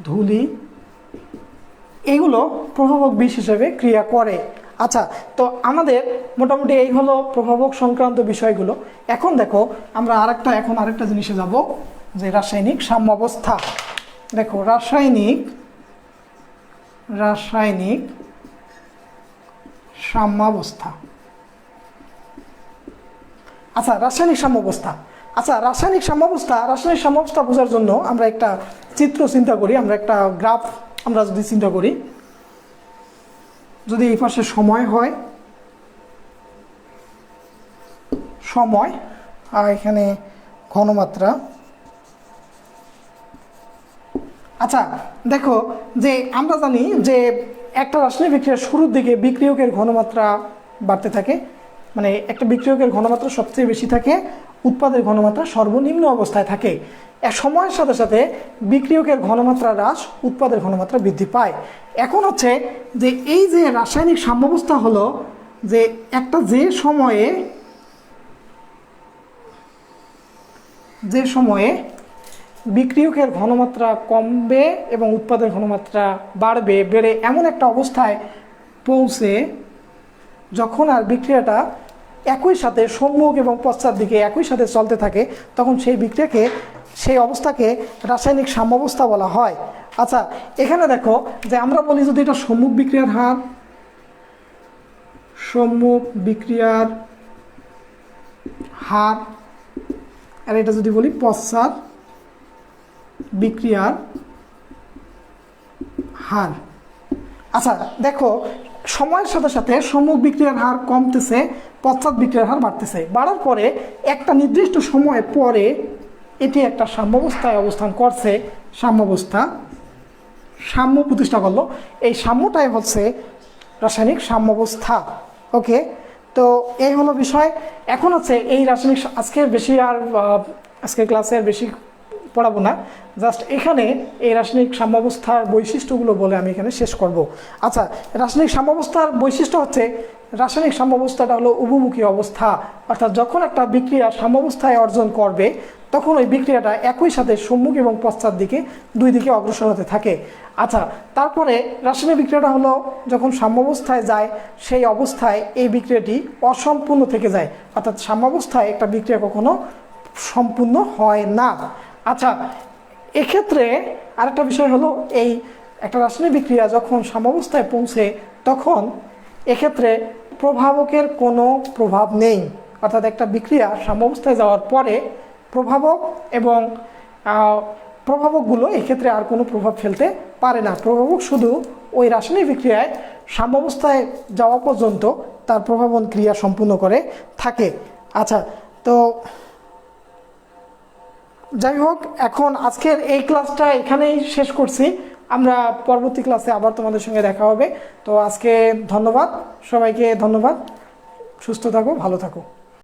ধূলি এগুলো প্রভাবক বিষ হিসেবে ক্রিয়া করে। আচ্ছা, তো আমাদের মোটামুটি এই হলো প্রভাবক সংক্রান্ত বিষয়গুলো। এখন দেখো আমরা আরেকটা জিনিসে যাব যে রাসায়নিক সাম্যাবস্থা। দেখো রাসায়নিক সাম্যাবস্থা। আচ্ছা, রাসায়নিক সাম্যাবস্থা বোঝার জন্য আমরা একটা চিত্র চিন্তা করি, আমরা একটা গ্রাফ আমরা যদি চিন্তা করি, যদি এই পাশে সময় হয়, আর এখানে ঘনমাত্রা। আচ্ছা, দেখো যে আমরা জানি যে একটা রাসায়নিক বিক্রিয়ার শুরুর দিকে বিক্রিয়কের ঘনমাত্রা বাড়তে থাকে, মানে একটা বিক্রিয়কের ঘনমাত্রা সবচেয়ে বেশি থাকে, উৎপাদের ঘনমাত্রা সর্বনিম্ন অবস্থায় থাকে। এক সময়ের সাথে সাথে বিক্রিয়কের ঘনমাত্রা হ্রাস, উৎপাদের ঘনমাত্রা বৃদ্ধি পায়। এখন হচ্ছে যে এই যে রাসায়নিক সাম্যাবস্থা হলো যে একটা যে সময়ে বিক্রিয়কের ঘনমাত্রা কমবে এবং উৎপাদের ঘনমাত্রা বেড়ে এমন একটা অবস্থায় পৌঁছে যখন আর বিক্রিয়াটা একই সাথে সম্মুখ এবং পশ্চাৎ দিকে একই সাথে চলতে থাকে তখন সেই অবস্থাকে রাসায়নিক সাম্যাবস্থা বলা হয়। আচ্ছা, এখানে দেখো যে আমরা বলি যদি এটা সম্মুখ বিক্রিয়ার হার আর এটা যদি বলি পশ্চাৎ বিক্রিয়ার হার। আচ্ছা, দেখো সময়ের সাথে সাথে সম্মুখ বিক্রিয়ার হার কমতেছে, পশ্চাৎ বিক্রিয়ার হার বাড়তেছে। বাড়ার পরে একটা নির্দিষ্ট সময় পরে এটি একটা সাম্যাবস্থায় অবস্থান করছে, সাম্য প্রতিষ্ঠা করলো। এই সাম্যটাই হচ্ছে রাসায়নিক সাম্যাবস্থা। ওকে, তো এই হলো বিষয়। এখন হচ্ছে এই রাসায়নিক, আজকের ক্লাসে আর বেশি পড়াবো না, জাস্ট এখানে এই রাসায়নিক সাম্যাবস্থার বৈশিষ্ট্যগুলো বলে আমি এখানে শেষ করব। আচ্ছা, রাসায়নিক সাম্যাবস্থার বৈশিষ্ট্য হচ্ছে, রাসায়নিক সাম্যাবস্থাটা হলো উভমুখী অবস্থা, অর্থাৎ যখন একটা বিক্রিয়া সাম্যাবস্থায় অর্জন করবে তখন ওই বিক্রিয়াটা একই সাথে সম্মুখ এবং পশ্চাৎ দিকে দুই দিকে অগ্রসর হতে থাকে। আচ্ছা, তারপরে রাসায়নিক বিক্রিয়াটা হলো যখন সাম্যাবস্থায় যায় সেই অবস্থায় এই বিক্রিয়াটি অসম্পূর্ণ থেকে যায়, অর্থাৎ সাম্যাবস্থায় একটা বিক্রিয়া কখনো সম্পূর্ণ হয় না। আচ্ছা, এক্ষেত্রে আরেকটা বিষয় হলো, এই একটা রাসায়নিক বিক্রিয়া যখন সাম্যাবস্থায় পৌঁছে তখন এক্ষেত্রে প্রভাবকের কোনো প্রভাব নেই, অর্থাৎ একটা বিক্রিয়া সাম্যাবস্থায় যাওয়ার পরে প্রভাবক এবং প্রভাবকগুলো এক্ষেত্রে আর কোনো প্রভাব ফেলতে পারে না। প্রভাবক শুধু ওই রাসায়নিক বিক্রিয়ায় সাম্যাবস্থায় যাওয়া পর্যন্ত তার প্রভাবন ক্রিয়া সম্পূর্ণ করে থাকে। আচ্ছা, তো যাই হোক, এখন আজকের এই ক্লাসটা এখানেই শেষ করছি। আমরা পরবর্তী ক্লাসে আবার তোমাদের সঙ্গে দেখা হবে। তো আজকে ধন্যবাদ, সবাইকে ধন্যবাদ। সুস্থ থাকো, ভালো থাকো।